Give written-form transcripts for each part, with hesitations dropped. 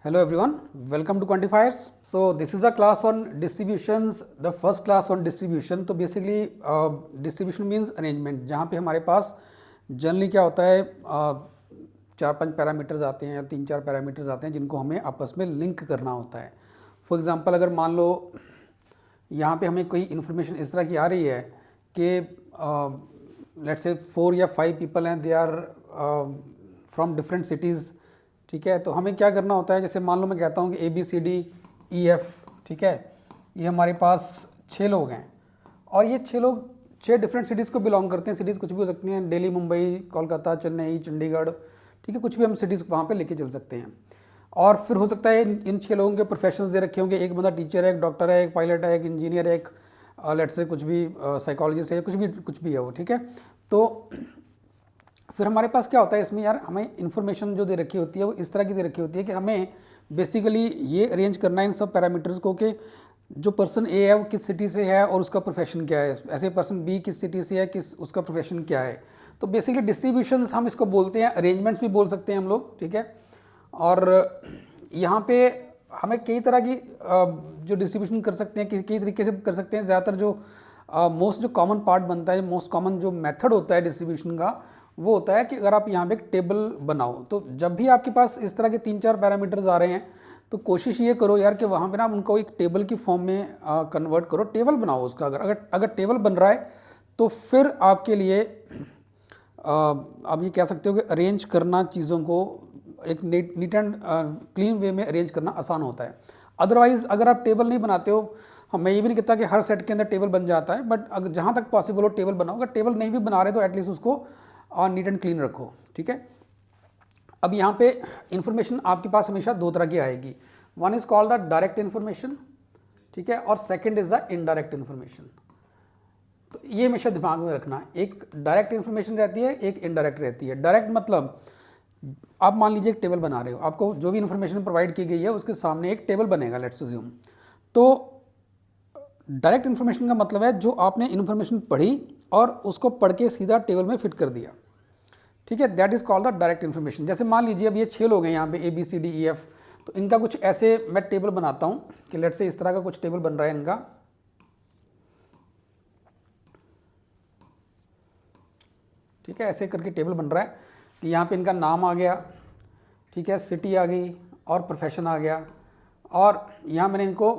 Hello everyone, welcome to Quantifiers. So this is a class on distributions, the first class on distribution. तो basically distribution means arrangement, जहाँ पे हमारे पास generally क्या होता है 4-5 parameters आते हैं या 3-4 पैरामीटर्स आते हैं जिनको हमें आपस में लिंक करना होता है. फॉर एग्जांपल अगर मान लो यहाँ पे हमें कोई इन्फॉर्मेशन इस तरह की आ रही है कि लेट्स से 4 या 5 पीपल हैं, they are from different cities. ठीक है, तो हमें क्या करना होता है, जैसे मान लो मैं कहता हूँ कि ABCDEF, ठीक है, ये हमारे पास 6 लोग हैं और ये 6 लोग 6 डिफरेंट सिटीज़ को बिलोंग करते हैं. सिटीज़ कुछ भी हो सकती हैं, दिल्ली, मुंबई, कोलकाता, चेन्नई, चंडीगढ़, ठीक है, कुछ भी हम सिटीज़ वहाँ पे लेके चल सकते हैं. और फिर हो सकता है इन 6 लोगों के प्रोफेशंस दे रखे होंगे, एक बंदा टीचर है, एक डॉक्टर है, एक पायलट है, एक इंजीनियर है, एक लेट्स से कुछ भी साइकोलॉजिस्ट है, कुछ भी है वो. ठीक है, तो फिर हमारे पास क्या होता है इसमें यार, हमें इन्फॉर्मेशन जो दे रखी होती है वो इस तरह की दे रखी होती है कि हमें बेसिकली ये अरेंज करना है इन सब पैरामीटर्स को कि जो पर्सन ए है वो किस सिटी से है और उसका प्रोफेशन क्या है, ऐसे पर्सन बी किस सिटी से है, किस उसका प्रोफेशन क्या है. तो बेसिकली डिस्ट्रीब्यूशंस हम इसको बोलते हैं, अरेंजमेंट्स भी बोल सकते हैं हम लोग. ठीक है, और यहाँ पे हमें कई तरह की जो डिस्ट्रीब्यूशन कर सकते हैं, कई तरीके से कर सकते हैं. ज़्यादातर जो मोस्ट जो कॉमन पार्ट बनता है, मोस्ट कॉमन जो मेथड होता है डिस्ट्रीब्यूशन का, वो होता है कि अगर आप यहाँ पे एक टेबल बनाओ, तो जब भी आपके पास इस तरह के 3-4 पैरामीटर्स आ रहे हैं तो कोशिश ये करो यार कि वहाँ पे ना उनको एक टेबल की फॉर्म में कन्वर्ट करो, टेबल बनाओ उसका. अगर टेबल बन रहा है तो फिर आपके लिए आप ये कह सकते हो कि अरेंज करना चीज़ों को एक नीट एंड क्लीन वे में अरेंज करना आसान होता है. अदरवाइज़ अगर आप टेबल नहीं बनाते हो, मैं ये भी नहीं कहता कि हर सेट के अंदर टेबल बन जाता है, बट अगर जहाँ तक पॉसिबल हो टेबल बनाओ. अगर टेबल नहीं भी बना रहे तो एटलीस्ट उसको और नीट एंड क्लीन रखो. ठीक है, अब यहाँ पे इंफॉर्मेशन आपके पास हमेशा 2 तरह की आएगी. One is called the direct information, ठीक है, और second is the indirect information. तो ये हमेशा दिमाग में रखना, एक डायरेक्ट इन्फॉर्मेशन रहती है, एक इनडायरेक्ट रहती है. डायरेक्ट मतलब आप मान लीजिए एक टेबल बना रहे हो, आपको जो भी इन्फॉर्मेशन प्रोवाइड की गई है उसके सामने एक टेबल बनेगा, लेट्स अज्यूम. तो डायरेक्ट इन्फॉर्मेशन का मतलब है जो आपने इन्फॉर्मेशन पढ़ी और उसको पढ़ के सीधा टेबल में फिट कर दिया. ठीक है, that is called the direct information. जैसे मान लीजिए अब ये 6 लोग हैं यहाँ पे ABCDEF, तो इनका कुछ ऐसे मैं टेबल बनाता हूँ कि लेट्स से इस तरह का कुछ टेबल बन रहा है इनका. ठीक है, ऐसे करके टेबल बन रहा है कि यहाँ पे इनका नाम आ गया, ठीक है, सिटी आ गई और प्रोफेशन आ गया, और यहाँ मैंने इनको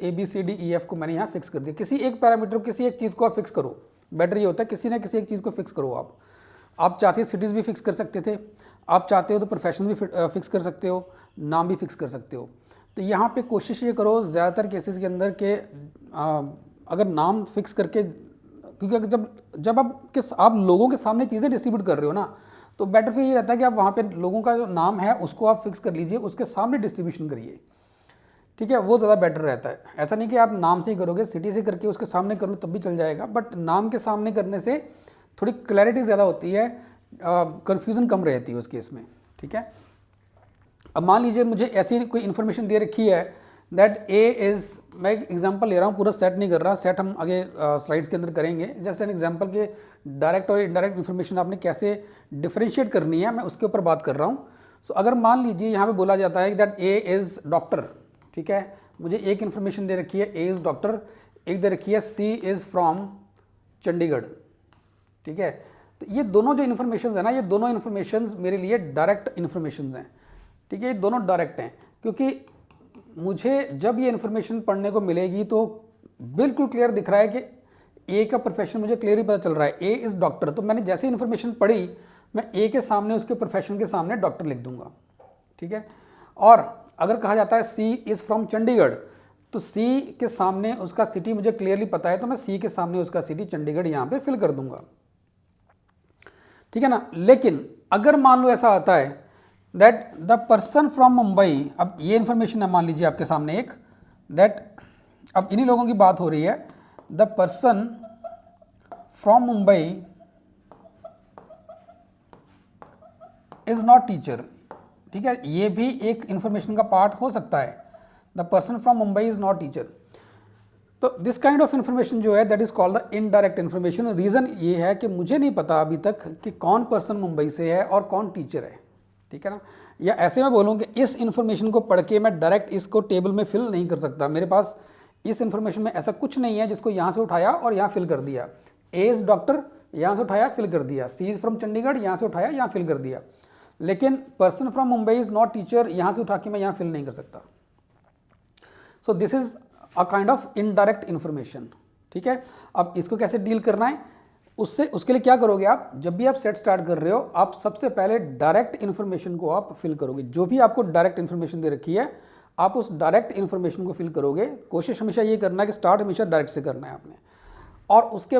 ABCDEF को मैंने यहाँ फिक्स कर दिया. किसी एक पैरामीटर, किसी एक चीज़ को आप फिक्स करो. बेटर ये होता है किसी ना किसी एक चीज़ को फिक्स करो. आप चाहते हो सिटीज़ भी फिक्स कर सकते थे, आप चाहते हो तो प्रोफेशन भी फिक्स कर सकते हो, नाम भी फिक्स कर सकते हो. तो यहाँ पे कोशिश ये करो ज़्यादातर केसेस के अंदर के अगर नाम फिक्स करके, क्योंकि जब आप लोगों के सामने चीज़ें डिस्ट्रीब्यूट कर रहे हो ना, तो बेटर फिर ये रहता है कि आप वहाँ पे लोगों का जो नाम है उसको आप फिक्स कर लीजिए, उसके सामने डिस्ट्रीब्यूशन करिए. ठीक है, वो ज़्यादा बेटर रहता है. ऐसा नहीं कि आप नाम से ही करोगे, सिटी से करके उसके सामने कर लो तब भी चल जाएगा, बट नाम के सामने करने से थोड़ी क्लैरिटी ज़्यादा होती है, कन्फ्यूज़न कम रहती है उस केस में. ठीक है, अब मान लीजिए मुझे ऐसी कोई इन्फॉर्मेशन दे रखी है दैट ए इज़, मैं एक एग्जांपल ले रहा हूँ, पूरा सेट नहीं कर रहा, सेट हम आगे स्लाइड्स के अंदर करेंगे. जस्ट एन एग्जांपल के डायरेक्ट और इनडायरेक्ट इन्फॉर्मेशन आपने कैसे डिफरेंशिएट करनी है, मैं उसके ऊपर बात कर रहा हूँ. सो अगर मान लीजिए यहाँ पे बोला जाता है दैट ए इज़ डॉक्टर. ठीक है, मुझे एक इन्फॉर्मेशन दे रखी है ए इज़ डॉक्टर, एक दे रखी है सी इज़ फ्रॉम चंडीगढ़. ठीक है, तो ये दोनों जो इन्फॉर्मेशन है ना, ये दोनों इन्फॉर्मेशन मेरे लिए डायरेक्ट इन्फॉर्मेशन हैं. ठीक है, ये दोनों डायरेक्ट हैं क्योंकि मुझे जब ये इन्फॉर्मेशन पढ़ने को मिलेगी तो बिल्कुल क्लियर दिख रहा है कि ए का प्रोफेशन मुझे क्लियरली पता चल रहा है, ए इज़ डॉक्टर. तो मैंने जैसे इन्फॉर्मेशन पढ़ी, मैं ए के सामने उसके प्रोफेशन के सामने डॉक्टर लिख दूंगा. ठीक है, और अगर कहा जाता है सी इज़ फ्रॉम चंडीगढ़, तो सी के सामने उसका सिटी मुझे क्लियरली पता है, तो मैं सी के सामने उसका सिटी चंडीगढ़ यहाँ पे फिल कर दूंगा. ठीक है ना. लेकिन अगर मान लो ऐसा आता है that the person from Mumbai, अब ये इन्फॉर्मेशन है मान लीजिए आपके सामने एक, दैट अब इन्हीं लोगों की बात हो रही है, the person from Mumbai is not teacher. ठीक है, ये भी एक इन्फॉर्मेशन का पार्ट हो सकता है, the person from Mumbai is not teacher. तो दिस काइंड ऑफ इन्फॉर्मेशन जो है that is called the indirect information. Reason ये है कि मुझे नहीं पता अभी तक कि कौन पर्सन मुंबई से है और कौन टीचर है. ठीक है ना, या ऐसे मैं बोलूँ कि इस इन्फॉर्मेशन को पढ़ के मैं डायरेक्ट इसको टेबल में फिल नहीं कर सकता, मेरे पास इस इन्फॉर्मेशन में ऐसा कुछ नहीं है जिसको यहाँ से उठाया और यहाँ फिल कर दिया। ए इज़ डॉक्टर, यहाँ से उठाया फिल कर दिया। सी इज़ फ्रॉम चंडीगढ़, यहाँ से उठाया यहाँ फिल कर दिया। लेकिन person from Mumbai is not teacher, यहाँ से उठा के मैं यहाँ फिल नहीं कर सकता। So this is a kind of indirect information. ठीक है, अब इसको कैसे डील करना है, उसके लिए क्या करोगे आप, जब भी आप सेट स्टार्ट कर रहे हो आप सबसे पहले डायरेक्ट इन्फॉर्मेशन को आप फिल करोगे। जो भी आपको डायरेक्ट इन्फॉर्मेशन दे रखी है आप उस डायरेक्ट इन्फॉर्मेशन को फिल करोगे। कोशिश हमेशा ये करना है कि स्टार्ट हमेशा डायरेक्ट से करना है आपने। और उसके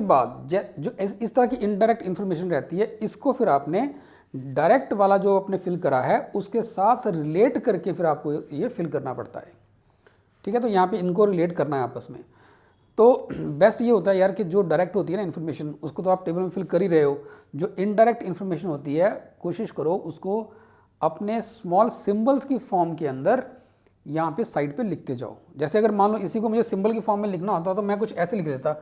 बाद जो इस तरह की इनडायरेक्ट इन्फॉर्मेशन रहती है, इसको फिर आपने डायरेक्ट वाला जो आपने फिल करा है उसके साथ रिलेट करके फिर आपको ये फिल करना पड़ता है। ठीक है, तो यहाँ पे इनको रिलेट करना है आपस में। तो बेस्ट ये होता है यार कि जो डायरेक्ट होती है ना इन्फॉर्मेशन, उसको तो आप टेबल में फिल कर ही रहे हो। जो इनडायरेक्ट इन्फॉर्मेशन होती है कोशिश करो उसको अपने स्मॉल सिंबल्स की फॉर्म के अंदर यहाँ पे साइड पे लिखते जाओ। जैसे अगर मान लो इसी को मुझे सिंबल की फॉर्म में लिखना होता तो मैं कुछ ऐसे लिख देता,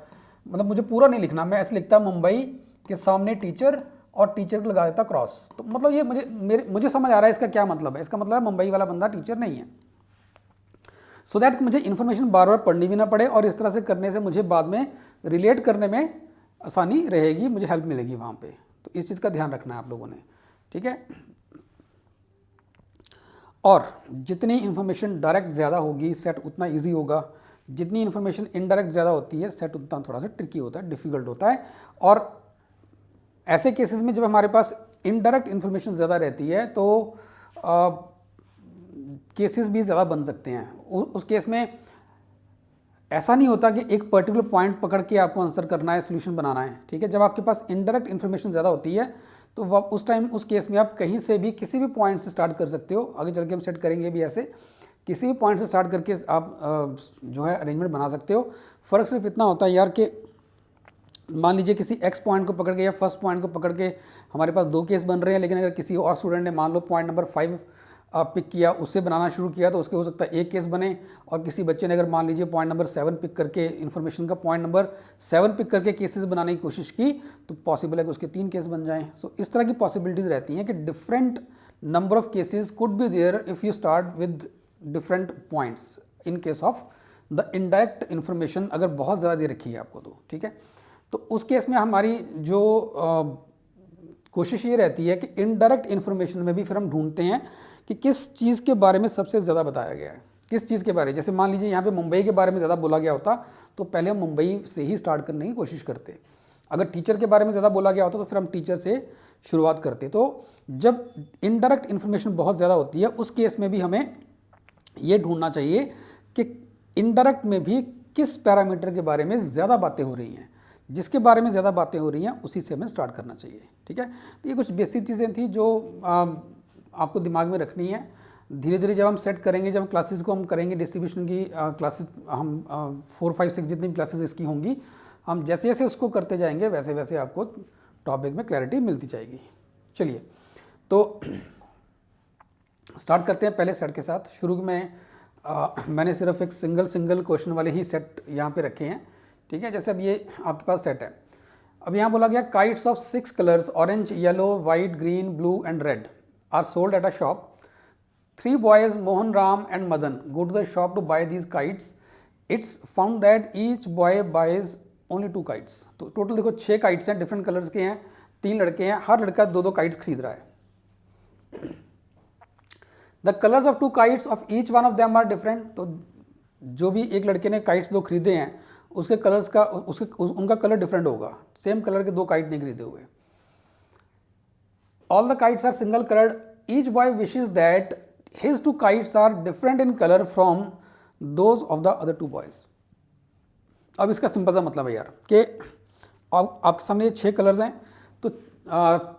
मतलब मुझे पूरा नहीं लिखना, मैं ऐसे लिखता मुंबई के सामने टीचर और टीचर को लगा देता क्रॉस। तो मतलब ये मुझे समझ आ रहा है इसका क्या मतलब है। इसका मतलब है मुंबई वाला बंदा टीचर नहीं है। सो दैट मुझे इन्फॉर्मेशन बार बार पढ़नी भी ना पड़े और इस तरह से करने से मुझे बाद में रिलेट करने में आसानी रहेगी, मुझे हेल्प मिलेगी वहाँ पे। तो इस चीज़ का ध्यान रखना है आप लोगों ने। ठीक है, और जितनी इन्फॉर्मेशन डायरेक्ट ज़्यादा होगी सेट उतना ईजी होगा, जितनी इन्फॉर्मेशन इनडायरेक्ट ज़्यादा होती है सेट उतना थोड़ा सा ट्रिकी होता है, डिफ़िकल्ट होता है। और ऐसे केसेस में जब हमारे पास इनडायरेक्ट इन्फॉर्मेशन ज़्यादा रहती है तो केसेस भी ज़्यादा बन सकते हैं। उस केस में ऐसा नहीं होता कि एक पर्टिकुलर पॉइंट पकड़ के आपको आंसर करना है, सोल्यूशन बनाना है। ठीक है, जब आपके पास इनडायरेक्ट इन्फॉर्मेशन ज़्यादा होती है तो उस टाइम उस केस में आप कहीं से भी किसी भी पॉइंट से स्टार्ट कर सकते हो। आगे चल के हम सेट करेंगे भी ऐसे, किसी भी पॉइंट से स्टार्ट करके आप जो है अरेंजमेंट बना सकते हो। फ़र्क सिर्फ इतना होता है यार कि मान लीजिए किसी एक्स पॉइंट को पकड़ के या फर्स्ट पॉइंट को पकड़ के हमारे पास 2 केस बन रहे हैं, लेकिन अगर किसी और स्टूडेंट ने मान लो पॉइंट नंबर 5 पिक किया, उससे बनाना शुरू किया तो उसके हो सकता है एक केस बने। और किसी बच्चे ने अगर मान लीजिए पॉइंट नंबर 7 पिक करके इन्फॉर्मेशन का पॉइंट नंबर 7 पिक करके केसेस बनाने की कोशिश की तो पॉसिबल है कि उसके 3 केस बन जाएं। सो इस तरह की पॉसिबिलिटीज़ रहती हैं कि different number of cases could be there if you start with different points in case of the indirect information अगर बहुत ज़्यादा दे रखी है आपको तो। ठीक है, तो उस केस में हमारी जो कोशिश ये रहती है कि इनडायरेक्ट इन्फॉर्मेशन में भी फिर हम ढूंढते हैं कि किस चीज़ के बारे में सबसे ज़्यादा बताया गया है, किस चीज़ के बारे में। जैसे मान लीजिए यहाँ पे मुंबई के बारे में ज़्यादा बोला गया होता तो पहले हम मुंबई से ही स्टार्ट करने की कोशिश करते। अगर टीचर के बारे में ज़्यादा बोला गया होता तो फिर हम टीचर से शुरुआत करते। तो जब इनडायरेक्ट इन्फॉर्मेशन बहुत ज़्यादा होती है उस केस में भी हमें ये ढूंढना चाहिए कि इनडायरेक्ट में भी किस पैरामीटर के बारे में ज़्यादा बातें हो रही हैं। जिसके बारे में ज़्यादा बातें हो रही हैं उसी से हमें स्टार्ट करना चाहिए। ठीक है, तो ये कुछ बेसिक चीज़ें थी जो आपको दिमाग में रखनी है। धीरे धीरे जब हम सेट करेंगे, जब क्लासेस को हम करेंगे डिस्ट्रीब्यूशन की क्लासेस, हम 4, 5, 6 जितनी भी क्लासेस इसकी होंगी, हम जैसे जैसे उसको करते जाएंगे वैसे वैसे आपको टॉपिक में क्लैरिटी मिलती जाएगी। चलिए तो स्टार्ट करते हैं पहले सेट के साथ। शुरू में मैंने सिर्फ एक सिंगल क्वेश्चन वाले ही सेट यहाँ पे रखे हैं। ठीक है, जैसे अब ये आपके पास सेट है। अब यहाँ बोला गया kites of 6 colours orange, yellow, white, green, blue and red are sold at a shop. 3 boys, Mohan, Ram and Madan, go to the shop to buy these kites. It's found that each boy buys only 2 kites. तो total देखो 6 kites हैं, different colours के हैं, 3 लड़के हैं, हर लड़का 2-2 kites खरीद रहा है। The colors of 2 kites of each one of them are different. तो जो भी एक लड़के ने kites 2 खरीदे हैं उसके कलर्स का उनका कलर डिफरेंट होगा, सेम कलर के 2 काइट नहीं खरीदे हुए। All the kites are single colored. Each boy wishes that his 2 kites are different in color from those of the other 2 boys. अब इसका सिंपल सा मतलब है यार कि आपके सामने ये 6 कलर्स हैं तो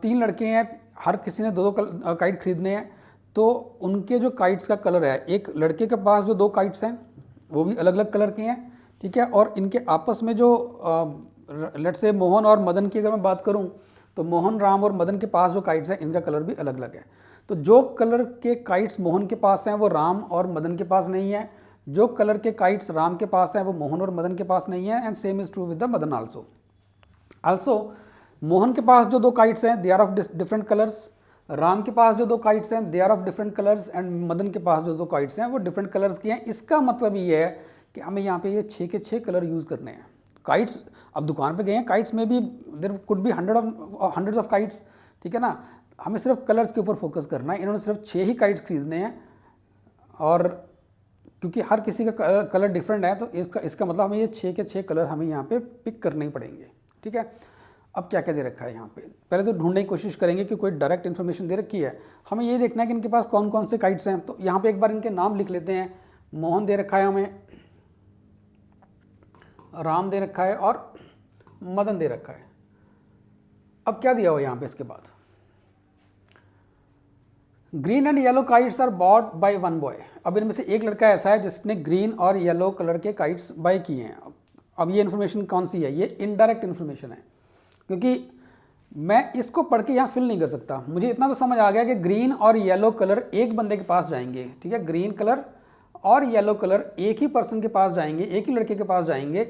3 लड़के हैं, हर किसी ने 2-2 काइट खरीदने हैं। तो उनके जो काइट्स का कलर है, एक लड़के के पास जो 2 काइट्स हैं वो भी अलग अलग कलर के हैं। ठीक है, और इनके आपस में जो लेट्स से मोहन और मदन की अगर मैं बात करूं तो मोहन, राम और मदन के पास जो काइट्स हैं इनका कलर भी अलग अलग है। तो जो कलर के काइट्स मोहन के पास हैं वो राम और मदन के पास नहीं है, जो कलर के काइट्स राम के पास हैं वो मोहन और मदन के पास नहीं है। And same is true with the Madan also. Mohan के पास जो 2 काइट्स हैं they are of different colours, Ram के पास जो दो काइट्स हैं they are of different colours and Madan के पास जो दो काइट्स हैं वो डिफरेंट कलर्स की हैं। इसका मतलब ये है कि हमें यहाँ पे ये 6 के 6 कलर यूज़ करने हैं। काइट्स अब दुकान पे गए हैं, काइट्स में भी there could be hundreds of kites, ठीक है ना। हमें सिर्फ कलर्स के ऊपर फोकस करना है। इन्होंने सिर्फ 6 ही काइट्स खरीदने हैं और क्योंकि हर किसी का कलर डिफरेंट है तो इसका मतलब हमें ये 6 के 6 कलर हमें यहाँ पे पिक करने ही पड़ेंगे, ठीक है। अब क्या क्या दे रखा है यहाँ पे, पहले तो ढूंढने की कोशिश करेंगे कि कोई डायरेक्ट इन्फॉर्मेशन दे रखी है। हमें ये देखना है कि इनके पास कौन कौन से काइट्स हैं। तो यहाँ पे एक बार इनके नाम लिख लेते हैं। मोहन दे रखा है हमें, राम दे रखा है और मदन दे रखा है। अब क्या दिया हुआ यहाँ पे इसके बाद, green and yellow kites are bought by one boy. अब इनमें से एक लड़का ऐसा है जिसने ग्रीन और येलो कलर के काइट्स बाय किए हैं। अब ये इन्फॉर्मेशन कौन सी है, ये इनडायरेक्ट इन्फॉर्मेशन है क्योंकि मैं इसको पढ़ के यहाँ फिल नहीं कर सकता। मुझे इतना तो समझ आ गया कि ग्रीन और येलो कलर एक बंदे के पास जाएंगे, ठीक है। ग्रीन कलर और येलो कलर एक ही पर्सन के पास जाएंगे, एक ही लड़के के पास जाएंगे,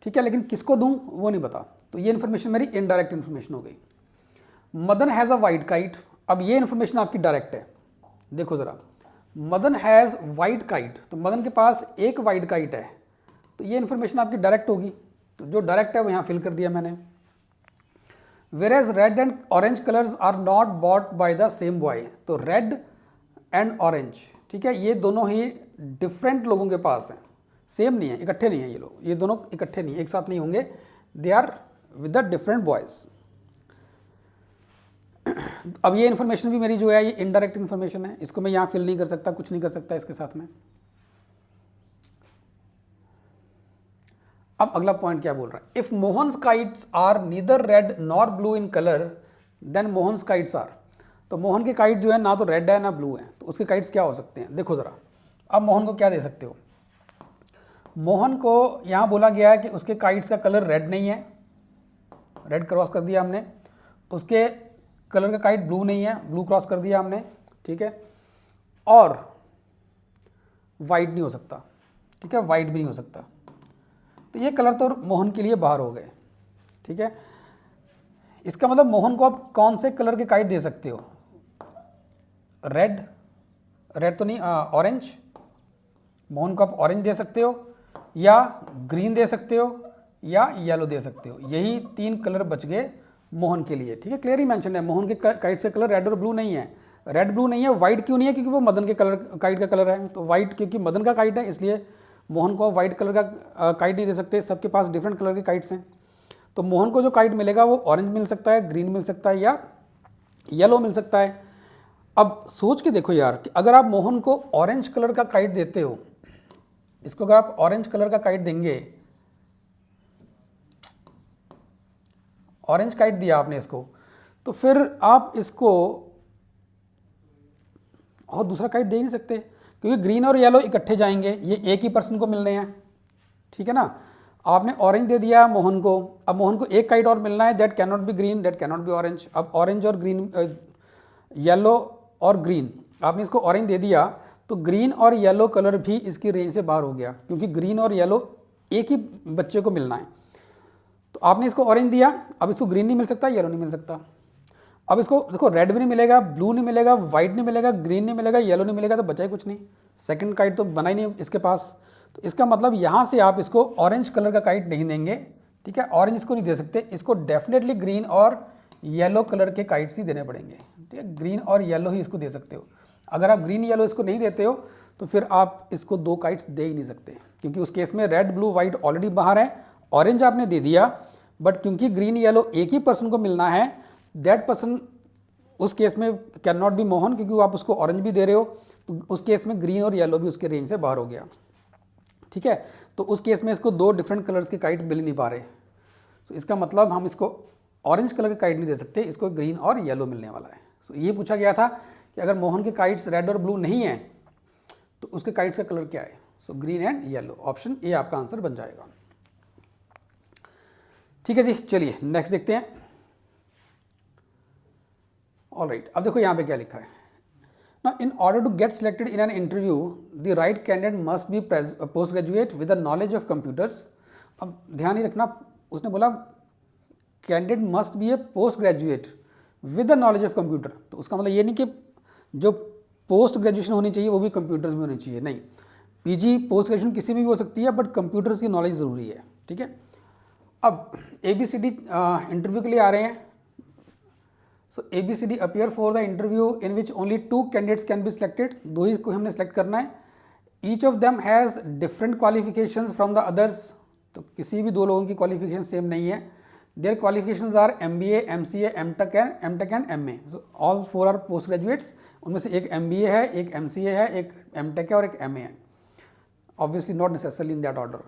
ठीक है। लेकिन किसको दूं वो नहीं पता। तो ये इन्फॉर्मेशन मेरी इनडायरेक्ट इन्फॉर्मेशन हो गई। Madan has a white kite. अब ये इन्फॉर्मेशन आपकी डायरेक्ट है। देखो ज़रा, मदन हैज़ वाइट काइट, तो मदन के पास एक वाइट काइट है, तो ये इन्फॉर्मेशन आपकी डायरेक्ट होगी। तो जो डायरेक्ट है वो यहाँ फिल कर दिया मैंने। Whereas red and orange colours are not bought by the same boy. तो रेड एंड ऑरेंज, ठीक है, ये दोनों ही डिफरेंट लोगों के पास हैं, सेम नहीं है, इकट्ठे नहीं है ये लोग, ये दोनों इकट्ठे नहीं, एक साथ नहीं होंगे। They are with the different boys. अब ये इन्फॉर्मेशन भी मेरी जो है ये इनडायरेक्ट इन्फॉर्मेशन है, इसको मैं यहाँ फिल नहीं कर सकता, कुछ नहीं कर सकता इसके साथ में। अब अगला पॉइंट क्या बोल रहा है, if Mohan's kites are neither red nor blue in colour then Mohan's kites are. तो मोहन के काइट जो है ना तो रेड है ना ब्लू है, तो उसके काइट्स क्या हो सकते हैं। देखो ज़रा, अब मोहन को क्या दे सकते हो। मोहन को यहाँ बोला गया है कि उसके काइट्स का कलर रेड नहीं है, रेड क्रॉस कर दिया हमने। उसके कलर का काइट ब्लू नहीं है, ब्लू क्रॉस कर दिया हमने, ठीक है। और वाइट नहीं हो सकता, ठीक है, वाइट भी नहीं हो सकता। तो ये कलर तो मोहन के लिए बाहर हो गए, ठीक है। इसका मतलब मोहन को आप कौन से कलर के काइट दे सकते हो, रेड, रेड तो नहीं, ऑरेंज। मोहन को आप ऑरेंज दे सकते हो या ग्रीन दे सकते हो या येलो दे सकते हो। यही 3 कलर बच गए मोहन के लिए, ठीक है। क्लियर ही मेंशन है, मोहन के काइट से कलर रेड और ब्लू नहीं है। रेड ब्लू नहीं है, वाइट क्यों नहीं है, क्योंकि वो मदन के कलर काइट का कलर है। तो वाइट क्योंकि मदन का काइट है इसलिए मोहन को वाइट कलर का काइट नहीं दे सकते, सबके पास डिफरेंट कलर के काइट्स हैं। तो मोहन को जो काइट मिलेगा वो ऑरेंज मिल सकता है, ग्रीन मिल सकता है या येलो मिल सकता है। अब सोच के देखो यार कि अगर आप मोहन को ऑरेंज कलर का काइट देते हो, इसको अगर आप ऑरेंज कलर का काइट देंगे, ऑरेंज काइट दिया आपने इसको, तो फिर आप इसको और दूसरा काइट दे ही नहीं सकते क्योंकि ग्रीन और येलो इकट्ठे जाएंगे, ये एक ही पर्सन को मिलने हैं, ठीक है ना। आपने ऑरेंज दे दिया मोहन को, अब मोहन को एक काइट और मिलना है, that can not be green, that can not be orange. अब ऑरेंज और ग्रीन, येलो और ग्रीन, आपने इसको ऑरेंज दे दिया तो ग्रीन और येलो कलर भी इसकी रेंज से बाहर हो गया क्योंकि ग्रीन और येलो एक ही बच्चे को मिलना है। तो आपने इसको ऑरेंज दिया, अब इसको ग्रीन नहीं मिल सकता, येलो नहीं मिल सकता। अब इसको देखो, रेड भी नहीं मिलेगा, ब्लू नहीं मिलेगा, वाइट नहीं मिलेगा, ग्रीन नहीं मिलेगा, येलो नहीं मिलेगा, तो बचा ही कुछ नहीं। सेकंड काइट तो बना ही नहीं इसके पास। तो इसका मतलब यहाँ से आप इसको ऑरेंज कलर का काइट नहीं देंगे, ठीक है। ऑरेंज इसको नहीं दे सकते, इसको डेफिनेटली ग्रीन और येलो कलर के काइट्स ही देने पड़ेंगे, ठीक है। ग्रीन और येलो ही इसको दे सकते हो। अगर आप ग्रीन येलो इसको नहीं देते हो तो फिर आप इसको 2 काइट्स दे ही नहीं सकते क्योंकि उस केस में रेड ब्लू वाइट ऑलरेडी बाहर है। ऑरेंज आपने दे दिया बट क्योंकि ग्रीन येलो एक ही पर्सन को मिलना है, दैट पर्सन उस केस में कैन नॉट बी मोहन क्योंकि आप उसको ऑरेंज भी दे रहे हो, तो उस केस में ग्रीन और येलो भी उसके रेंज से बाहर हो गया, ठीक है। तो उस केस में इसको 2 डिफरेंट कलर्स के काइट मिल नहीं पा रहे। तो इसका मतलब हम इसको ऑरेंज कलर के काइट नहीं दे सकते, इसको ग्रीन और येलो मिलने वाला है। सो ये पूछा गया था कि अगर मोहन के काइट्स रेड और ब्लू नहीं है तो उसके काइट्स का कलर क्या है। So green and yellow, option A आपका आंसर बन जाएगा, ठीक है जी। चलिए नेक्स्ट देखते हैं। ऑलराइट, अब देखो यहाँ पे क्या लिखा है ना, in order to get selected in an interview the right candidate must be post graduate with the knowledge of computers. अब ध्यान ही रखना, उसने बोला candidate must be a post graduate with the knowledge of computer. तो उसका मतलब ये नहीं कि जो पोस्ट ग्रेजुएशन होनी चाहिए वो भी कंप्यूटर्स में होनी चाहिए, नहीं, पीजी पोस्ट ग्रेजुएशन किसी में भी हो सकती है, बट कंप्यूटर्स की नॉलेज ज़रूरी है, ठीक है। अब ABCD इंटरव्यू के लिए आ रहे हैं। सो ABCD appear for the interview in which only 2 candidates can be selected, 2 ही को हमने सेलेक्ट करना है। Each of them has different qualifications from the others, तो किसी भी 2 लोगों की क्वालिफिकेशन सेम नहीं है। There qualifications are MBA, MCA, M.Tech and MA। So all 4 are post graduates, उनमें से एक MBA है, एक MCA है, एक M.Tech है और एक MA है। Obviously not necessarily in that order.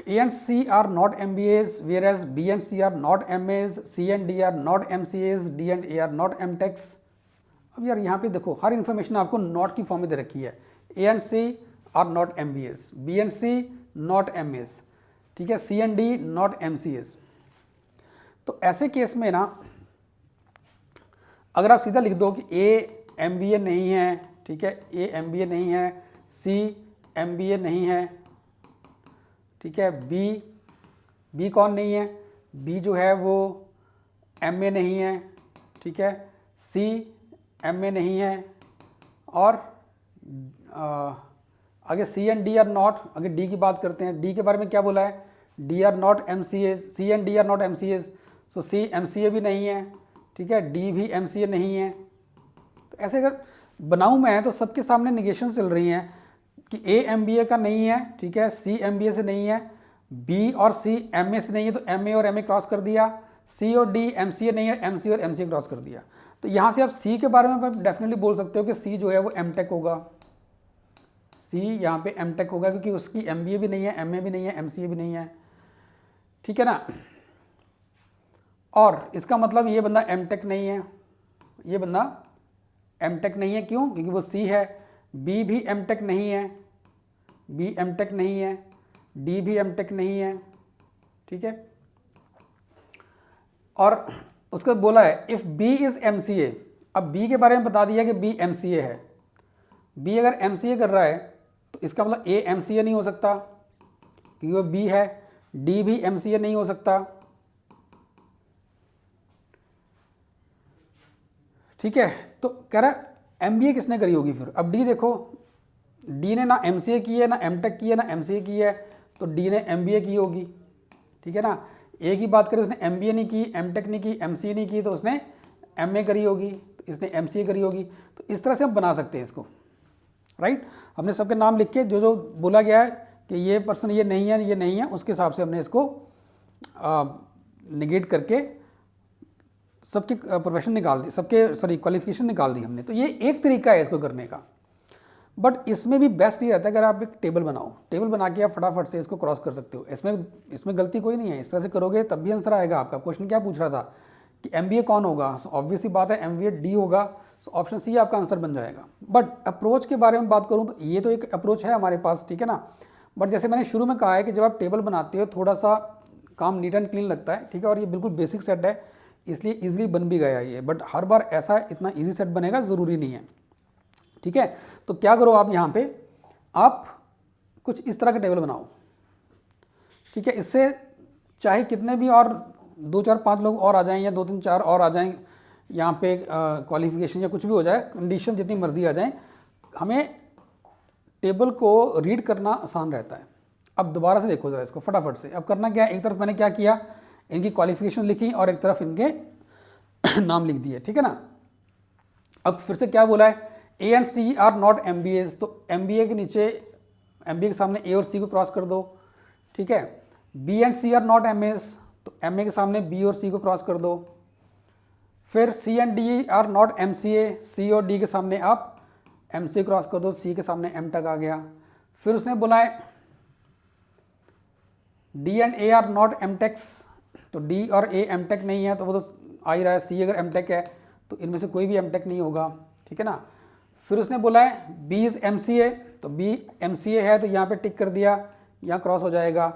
A and C are not MBAs, whereas B and C are not MAs, C and D are not MCAs, D and A are not M.Techs. अब यार यहाँ पे देखो हर information आपको not की form में दे रखी है। A and C are not MBAs, B and C not MAs, ठीक है, C and D not MCAs। तो ऐसे केस में ना अगर आप सीधा लिख दो कि A MBA नहीं है, ठीक है, A MBA नहीं है, C MBA नहीं है, ठीक है, बी कौन नहीं है, बी जो है वो MA नहीं है, ठीक है, C MA नहीं है, और आगे C and D are not. अगर D की बात करते हैं, D के बारे में क्या बोला है, D are not MCAs, C and D are not MCAs, so C MCA भी नहीं है, ठीक है, D भी MCA नहीं है। तो ऐसे अगर बनाऊँ मैं तो सबके सामने निगेशन चल रही हैं कि A MBA का नहीं है, ठीक है, C MBA से नहीं है, B और C MA से नहीं है, तो MA और MA क्रॉस कर दिया, C और D MCA नहीं है, MC और MCA क्रॉस कर दिया। तो यहाँ से आप C के बारे में डेफिनेटली बोल सकते हो कि C जो है वो M.Tech होगा, C यहाँ पे M.Tech होगा क्योंकि उसकी MBA भी नहीं है, MA भी नहीं है, MCA भी नहीं है, ठीक है ना। और इसका मतलब ये बंदा M.Tech नहीं है, ये बंदा M.Tech नहीं है, क्यों, क्योंकि वो C है। B भी M.Tech नहीं है, B M.Tech नहीं है, D भी M.Tech नहीं है, ठीक है। और उसको बोला है इफ़ B इज़ MCA, अब B के बारे में बता दिया कि B MCA है। B अगर MCA कर रहा है तो इसका मतलब A MCA नहीं हो सकता क्योंकि वो B है, D भी MCA नहीं हो सकता, ठीक है। तो कह रहा है MBA किसने करी होगी फिर। अब D देखो, D ने ना MCA की है, ना M.Tech की है, ना MCA की है, तो D ने MBA की होगी, ठीक है ना। A की बात करें, उसने MBA नहीं की, M.Tech नहीं की, MCA नहीं की, तो उसने MA करी होगी, तो इसने MCA करी होगी। तो इस तरह से हम बना सकते हैं इसको, राइट। हमने सबके नाम लिख के जो जो बोला गया है कि ये पर्सन ये नहीं है, ये नहीं है, उसके हिसाब से हमने इसको निगेट करके सबके प्रोफेशन निकाल दी, सबके क्वालिफिकेशन निकाल दी हमने। तो ये एक तरीका है इसको करने का, बट इसमें भी बेस्ट ये रहता है अगर आप एक टेबल बनाओ, टेबल बना के आप फटाफट से इसको क्रॉस कर सकते हो। इसमें गलती कोई नहीं है, इस तरह से करोगे तब भी आंसर आएगा आपका। क्वेश्चन क्या पूछ रहा था कि MBA कौन होगा, ऑब्वियस ही बात है MBA D होगा, सो ऑप्शन C आपका आंसर बन जाएगा। बट अप्रोच के बारे में बात करूँ तो ये तो एक अप्रोच है हमारे पास, ठीक है ना। बट जैसे मैंने शुरू में कहा है कि जब आप टेबल बनाते हो थोड़ा सा काम नीट एंड क्लीन लगता है, ठीक है, और ये बिल्कुल बेसिक सेट है इसलिए ईजिली बन भी गया ये, बट हर बार ऐसा इतना ईजी सेट बनेगा ज़रूरी नहीं है, ठीक है। तो क्या करो आप यहाँ पे आप कुछ इस तरह का टेबल बनाओ, ठीक है। इससे चाहे कितने भी और 2 4 5 लोग और आ जाएं या 2 3 4 और आ जाएं यहाँ पे क्वालिफिकेशन या कुछ भी हो जाए, कंडीशन जितनी मर्जी आ जाए, हमें टेबल को रीड करना आसान रहता है। अब दोबारा से देखो ज़रा इसको फटाफट से। अब करना क्या है, एक तरफ मैंने क्या किया, इनकी क्वालिफिकेशन लिखी और एक तरफ इनके नाम लिख दिए, ठीक है ना। अब फिर से क्या बोला है, A and C are not MBAs, तो MBA के नीचे MBA के सामने A और C को क्रॉस कर दो, ठीक है। B and C are not MAs, तो MA के सामने B और C को क्रॉस कर दो। फिर C and D are not MCA, C और D के सामने आप MC क्रॉस कर दो, C के सामने M.Tech आ गया। फिर उसने बोला है D and A are not M.Techs, तो D और A M.Tech नहीं है, तो वो तो आ ही रहा है। C अगर M.Tech है तो इनमें से कोई भी M.Tech नहीं होगा, ठीक है ना। फिर उसने बोला है B इज़ MCA, तो B MCA है तो यहाँ पे टिक कर दिया, यहाँ क्रॉस हो जाएगा,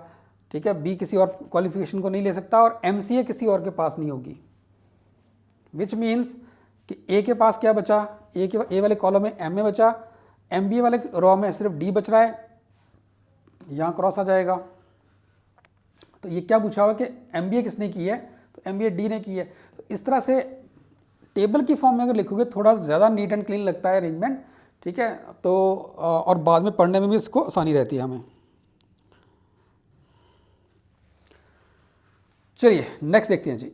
ठीक है। B किसी और क्वालिफिकेशन को नहीं ले सकता और MCA किसी और के पास नहीं होगी, विच मीन्स कि A के पास क्या बचा, A वाले कॉलम में MA बचा, MBA वाले रॉ में सिर्फ D बच रहा है, यहाँ क्रॉस आ जाएगा। तो ये क्या पूछा हुआ कि MBA किसने की है, तो MBA D ने की है। तो इस तरह से टेबल की फॉर्म में अगर लिखोगे थोड़ा ज़्यादा नीट एंड क्लीन लगता है अरेंजमेंट, ठीक है। तो और बाद में पढ़ने में भी इसको आसानी रहती है हमें। चलिए नेक्स्ट देखते हैं जी।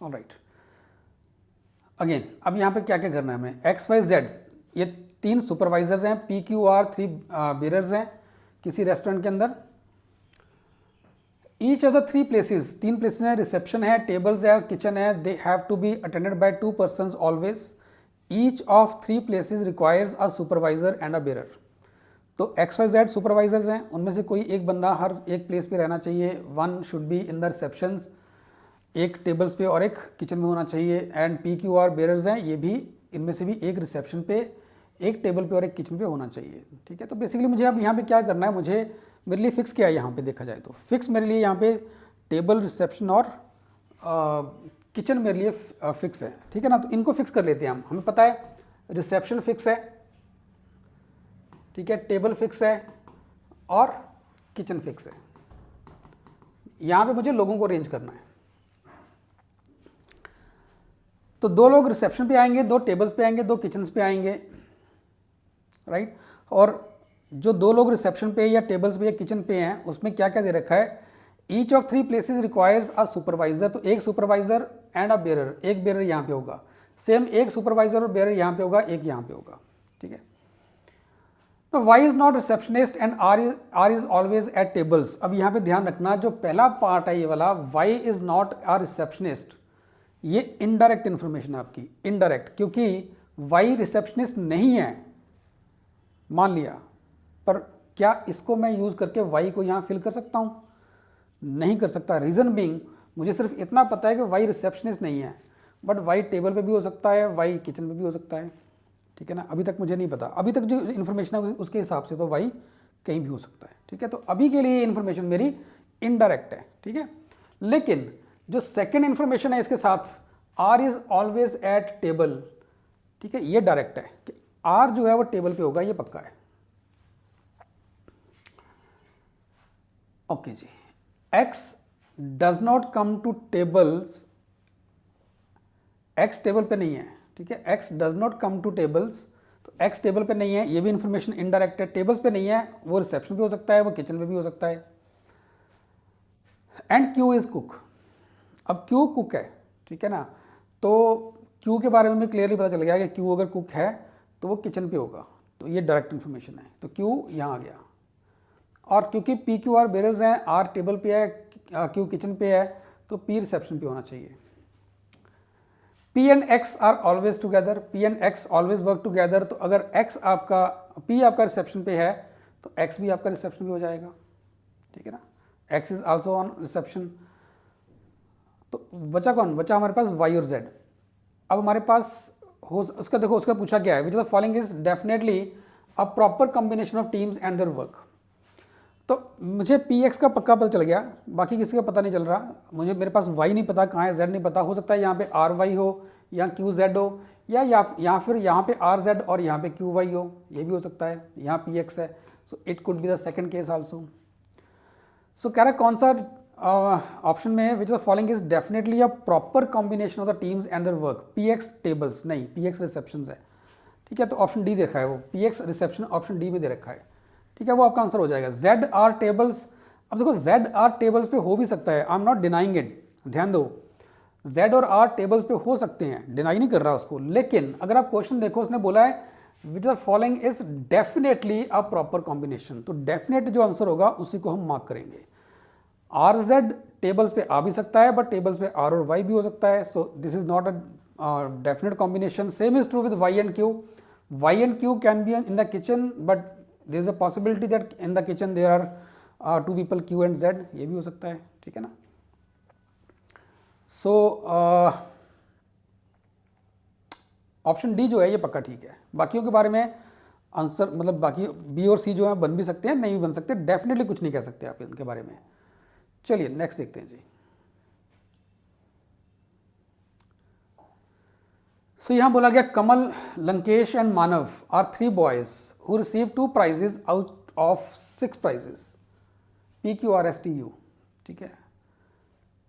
ऑलराइट, अगेन अब यहाँ पे क्या क्या करना है हमें, एक्स वाई जेड ये 3 सुपरवाइजर्स हैं, पी क्यू आर 3 बेरर्स हैं किसी रेस्टोरेंट के अंदर। Each of the 3 places, 3 places हैं, रिसेप्शन है, टेबल्स है, किचन है, they have to be attended by 2 persons always. Each of 3 places requires a supervisor and a bearer. तो एक्स वाई जेड सुपरवाइजर्स हैं, उनमें से कोई एक बंदा हर एक प्लेस पे रहना चाहिए। 1 should be in the receptions, एक टेबल्स पे और एक किचन में होना चाहिए। And P Q are bearers हैं, ये भी इनमें से भी एक रिसेप्शन पे, एक टेबल पे और एक किचन पे होना चाहिए, ठीक है। तो बेसिकली मुझे अब यहाँ पे क्या करना है, मुझे मेरे लिए फिक्स क्या है यहाँ पे देखा जाए तो, फिक्स मेरे लिए यहाँ पे टेबल, रिसेप्शन और किचन मेरे लिए फिक्स है, ठीक है ना। तो इनको फिक्स कर लेते हैं हम। हमें पता है रिसेप्शन फिक्स है, ठीक है, टेबल फिक्स है और किचन फिक्स है। यहाँ पे मुझे लोगों को अरेंज करना है। तो 2 लोग रिसेप्शन पे आएंगे, 2 टेबल्स पे आएंगे, 2 किचन्स पे आएंगे, राइट। और जो 2 लोग रिसेप्शन पे या टेबल्स पे या किचन पे हैं उसमें क्या क्या दे रखा है, each of 3 places requires a supervisor. तो एक सुपरवाइजर एंड अ बेरर, एक बेरर यहाँ पे होगा। सेम एक सुपरवाइजर और बेरर यहाँ पे होगा, एक यहाँ पे होगा, ठीक है। तो Y is not receptionist and R is always at tables. अब यहाँ पे ध्यान रखना, जो पहला पार्ट है ये वाला, Y is not a receptionist, ये इनडायरेक्ट इंफॉर्मेशन है आपकी, इनडायरेक्ट, क्योंकि वाई रिसेप्शनिस्ट नहीं है मान लिया, पर क्या इसको मैं यूज करके वाई को यहाँ फिल कर सकता हूँ? नहीं कर सकता। रीजन बीइंग, मुझे सिर्फ इतना पता है कि वाई रिसेप्शनिस्ट नहीं है, बट वाई टेबल पे भी हो सकता है, वाई किचन पे भी हो सकता है, ठीक है ना। अभी तक मुझे नहीं पता, अभी तक जो इन्फॉर्मेशन है उसके हिसाब से तो वाई कहीं भी हो सकता है, ठीक है। तो अभी के लिए इन्फॉर्मेशन मेरी इनडायरेक्ट है, ठीक है। लेकिन जो सेकेंड इन्फॉर्मेशन है इसके साथ, R is always at table, ठीक है, ये डायरेक्ट है कि आर जो है वो टेबल पे होगा, ये पक्का है। ओके जी, X does not come to tables, X table पे नहीं है, ठीक है। X does not come to tables, तो एक्स टेबल पे नहीं है, ये भी इंफॉर्मेशन इनडायरेक्ट है। टेबल्स पे नहीं है, वो रिसेप्शन पे हो सकता है, वो किचन पे भी हो सकता है। एंड क्यू इज कुक, अब क्यू कुक है, ठीक है ना। तो क्यू के बारे में भी क्लियरली पता चल गया कि क्यू अगर कुक है तो वो किचन पे होगा, तो ये डायरेक्ट इन्फॉर्मेशन है। तो क्यू यहाँ आ गया। और क्योंकि पी क्यू आर बेरर्स हैं, आर टेबल पे है, क्यू किचन पे है, तो पी रिसेप्शन पे होना चाहिए। P and X are always together, P and X always work together. तो अगर एक्स आपका, पी आपका रिसेप्शन पे है तो एक्स भी आपका रिसेप्शन पे हो जाएगा, ठीक है ना। X is also on reception. तो बचा कौन, बचा हमारे पास वाई और जेड। अब हमारे पास हो उसका, देखो उसका पूछा क्या है, विच the following is definitely a proper combination of teams and their work. तो मुझे पी एक्स का पक्का पता चल गया, बाकी किसी का पता नहीं चल रहा। मुझे, मेरे पास वाई नहीं पता कहाँ है, जेड नहीं पता। हो सकता है यहाँ पे आर वाई हो या क्यू जेड हो, या फिर यहाँ पे आर जेड और यहाँ पे क्यू वाई हो, ये भी हो सकता है। यहाँ पी एक्स है, so it could be the second case also. So कह रहा है कौन सा ऑप्शन में, which the following is definitely a proper combination of the teams and their work. P X tables नहीं, पी एक्स रिसेप्शन है, ठीक है। तो ऑप्शन डी देखा है वो, P X reception option D में दे रखा है, ठीक है, वो आपका आंसर हो जाएगा। जेड आर टेबल्स, अब देखो जेड आर टेबल्स पे हो भी सकता है, I am not denying it, ध्यान दो, जेड और आर टेबल्स पे हो सकते हैं, डिनाई नहीं कर रहा उसको। लेकिन अगर आप क्वेश्चन देखो, उसने बोला है विच the following is definitely a proper combination, तो डेफिनेट जो आंसर होगा उसी को हम मार्क करेंगे। आर जेड टेबल्स पे आ भी सकता है, बट टेबल्स पे आर और वाई भी हो सकता है, so this is not a definite combination. Same is true with Y and Q, Y and Q can be in the kitchen, but there is a possibility that in the kitchen there are 2 people Q and Z, ये भी हो सकता है, ठीक है ना। So option D जो है ये पक्का ठीक है। बाकियों के बारे में आंसर, मतलब बाकी बी और सी जो है बन भी सकते हैं, नहीं भी बन सकते, डेफिनेटली कुछ नहीं कह सकते आप इनके बारे में। चलिए नेक्स्ट देखते हैं जी। सो यहाँ बोला गया Kamal, Lankesh and Manav are 3 boys who receive 2 prizes out of 6 prizes, P Q R S T U, ठीक है।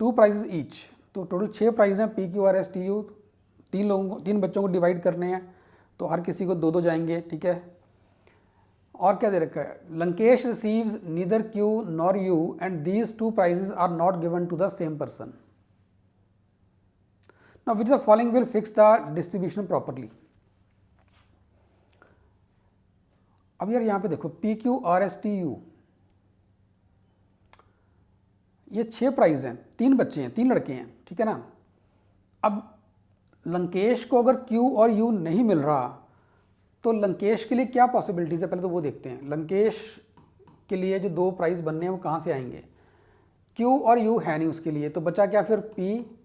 2 प्राइजेज ईच, तो टोटल 6 प्राइज हैं, P Q R S T U, 3 बच्चों को डिवाइड करने हैं, तो हर किसी को 2 जाएंगे, ठीक है। और क्या दे रखा है, Lankesh receives neither Q nor U and these 2 prizes are not given to the same person. Now which the following will fix the distribution properly. अब यार यहाँ पे देखो P Q R S T U, ये 6 प्राइज हैं, 3 बच्चे हैं, 3 लड़के हैं, ठीक है ना। अब लंकेश को अगर क्यू और यू नहीं मिल रहा तो लंकेश के लिए क्या पॉसिबिलिटीज़ है, पहले तो वो देखते हैं। लंकेश के लिए जो 2 प्राइज बनने हैं वो कहाँ से आएंगे, क्यू और यू है नहीं उसके लिए, तो बचा क्या फिर, पी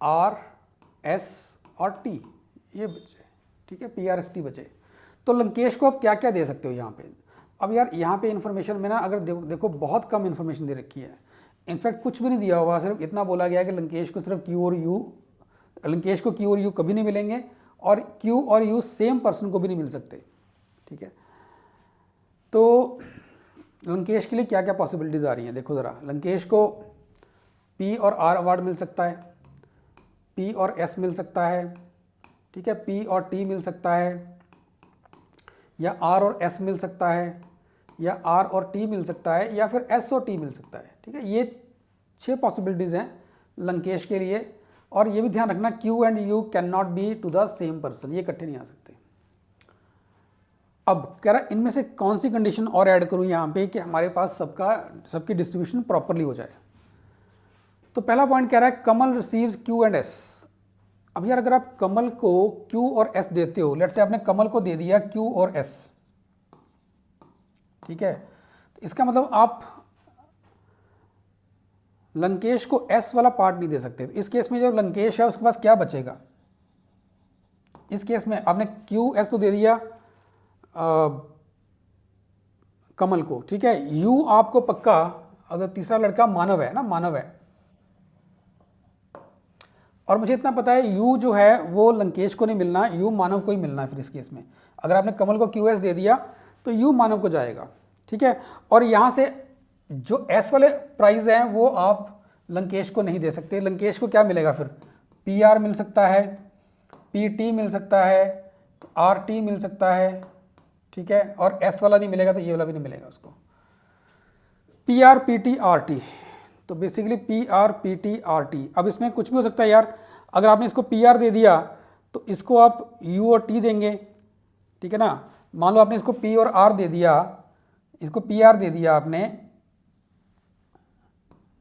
आर एस और टी, ये बचे, ठीक है, पी आर एस टी बचे। तो लंकेश को आप क्या क्या दे सकते हो यहाँ पे। अब यार यहाँ पे इन्फॉर्मेशन में ना अगर देखो बहुत कम इन्फॉर्मेशन दे रखी है, इनफैक्ट कुछ भी नहीं दिया हुआ, सिर्फ इतना बोला गया है कि लंकेश को सिर्फ क्यू और यू, लंकेश को क्यू और यू कभी नहीं मिलेंगे और क्यू और यू सेम पर्सन को भी नहीं मिल सकते, ठीक है। तो लंकेश के लिए क्या क्या पॉसिबिलिटीज़ आ रही हैं, देखो ज़रा। लंकेश को पी और आर अवार्ड मिल सकता है, पी और एस मिल सकता है, ठीक है, पी और टी मिल सकता है, या आर और एस मिल सकता है, या आर और टी मिल सकता है, या फिर एस और टी मिल सकता है, ठीक है। ये 6 पॉसिबिलिटीज़ हैं लंकेश के लिए। और ये भी ध्यान रखना, Q and U can not be to the same person, ये इकट्ठे नहीं आ सकते। अब कह रहा इनमें से कौन सी कंडीशन और ऐड करूं यहाँ पे कि हमारे पास सबकी डिस्ट्रीब्यूशन प्रॉपरली हो जाए। तो पहला पॉइंट कह रहा है कमल रिसीव्स क्यू एंड एस। अब यार अगर आप कमल को क्यू और एस देते हो, लेट्स से आपने कमल को दे दिया क्यू और एस, ठीक है, तो इसका मतलब आप लंकेश को एस वाला पार्ट नहीं दे सकते। तो इस केस में जो लंकेश है उसके पास क्या बचेगा, इस केस में आपने क्यू एस तो दे दिया कमल को, ठीक है। यू आपको पक्का, अगर तीसरा लड़का मानव है ना, मानव है, और मुझे इतना पता है यू जो है वो लंकेश को नहीं मिलना, यू मानव को ही मिलना है। फिर इस केस में अगर आपने कमल को क्यू एस दे दिया तो यू मानव को जाएगा, ठीक है। और यहाँ से जो एस वाले प्राइज हैं वो आप लंकेश को नहीं दे सकते। लंकेश को क्या मिलेगा फिर, पी आर मिल सकता है, पी टी मिल सकता है, आर टी मिल सकता है, ठीक है, और एस वाला नहीं मिलेगा तो ये वाला भी नहीं मिलेगा उसको। P R P T R T, तो basically P R P T R T. अब इसमें कुछ भी हो सकता है यार, अगर आपने इसको पी आर दे दिया तो इसको आप यू और टी देंगे, ठीक है ना। मान लो आपने इसको पी और आर दे दिया, इसको पी आर दे दिया आपने,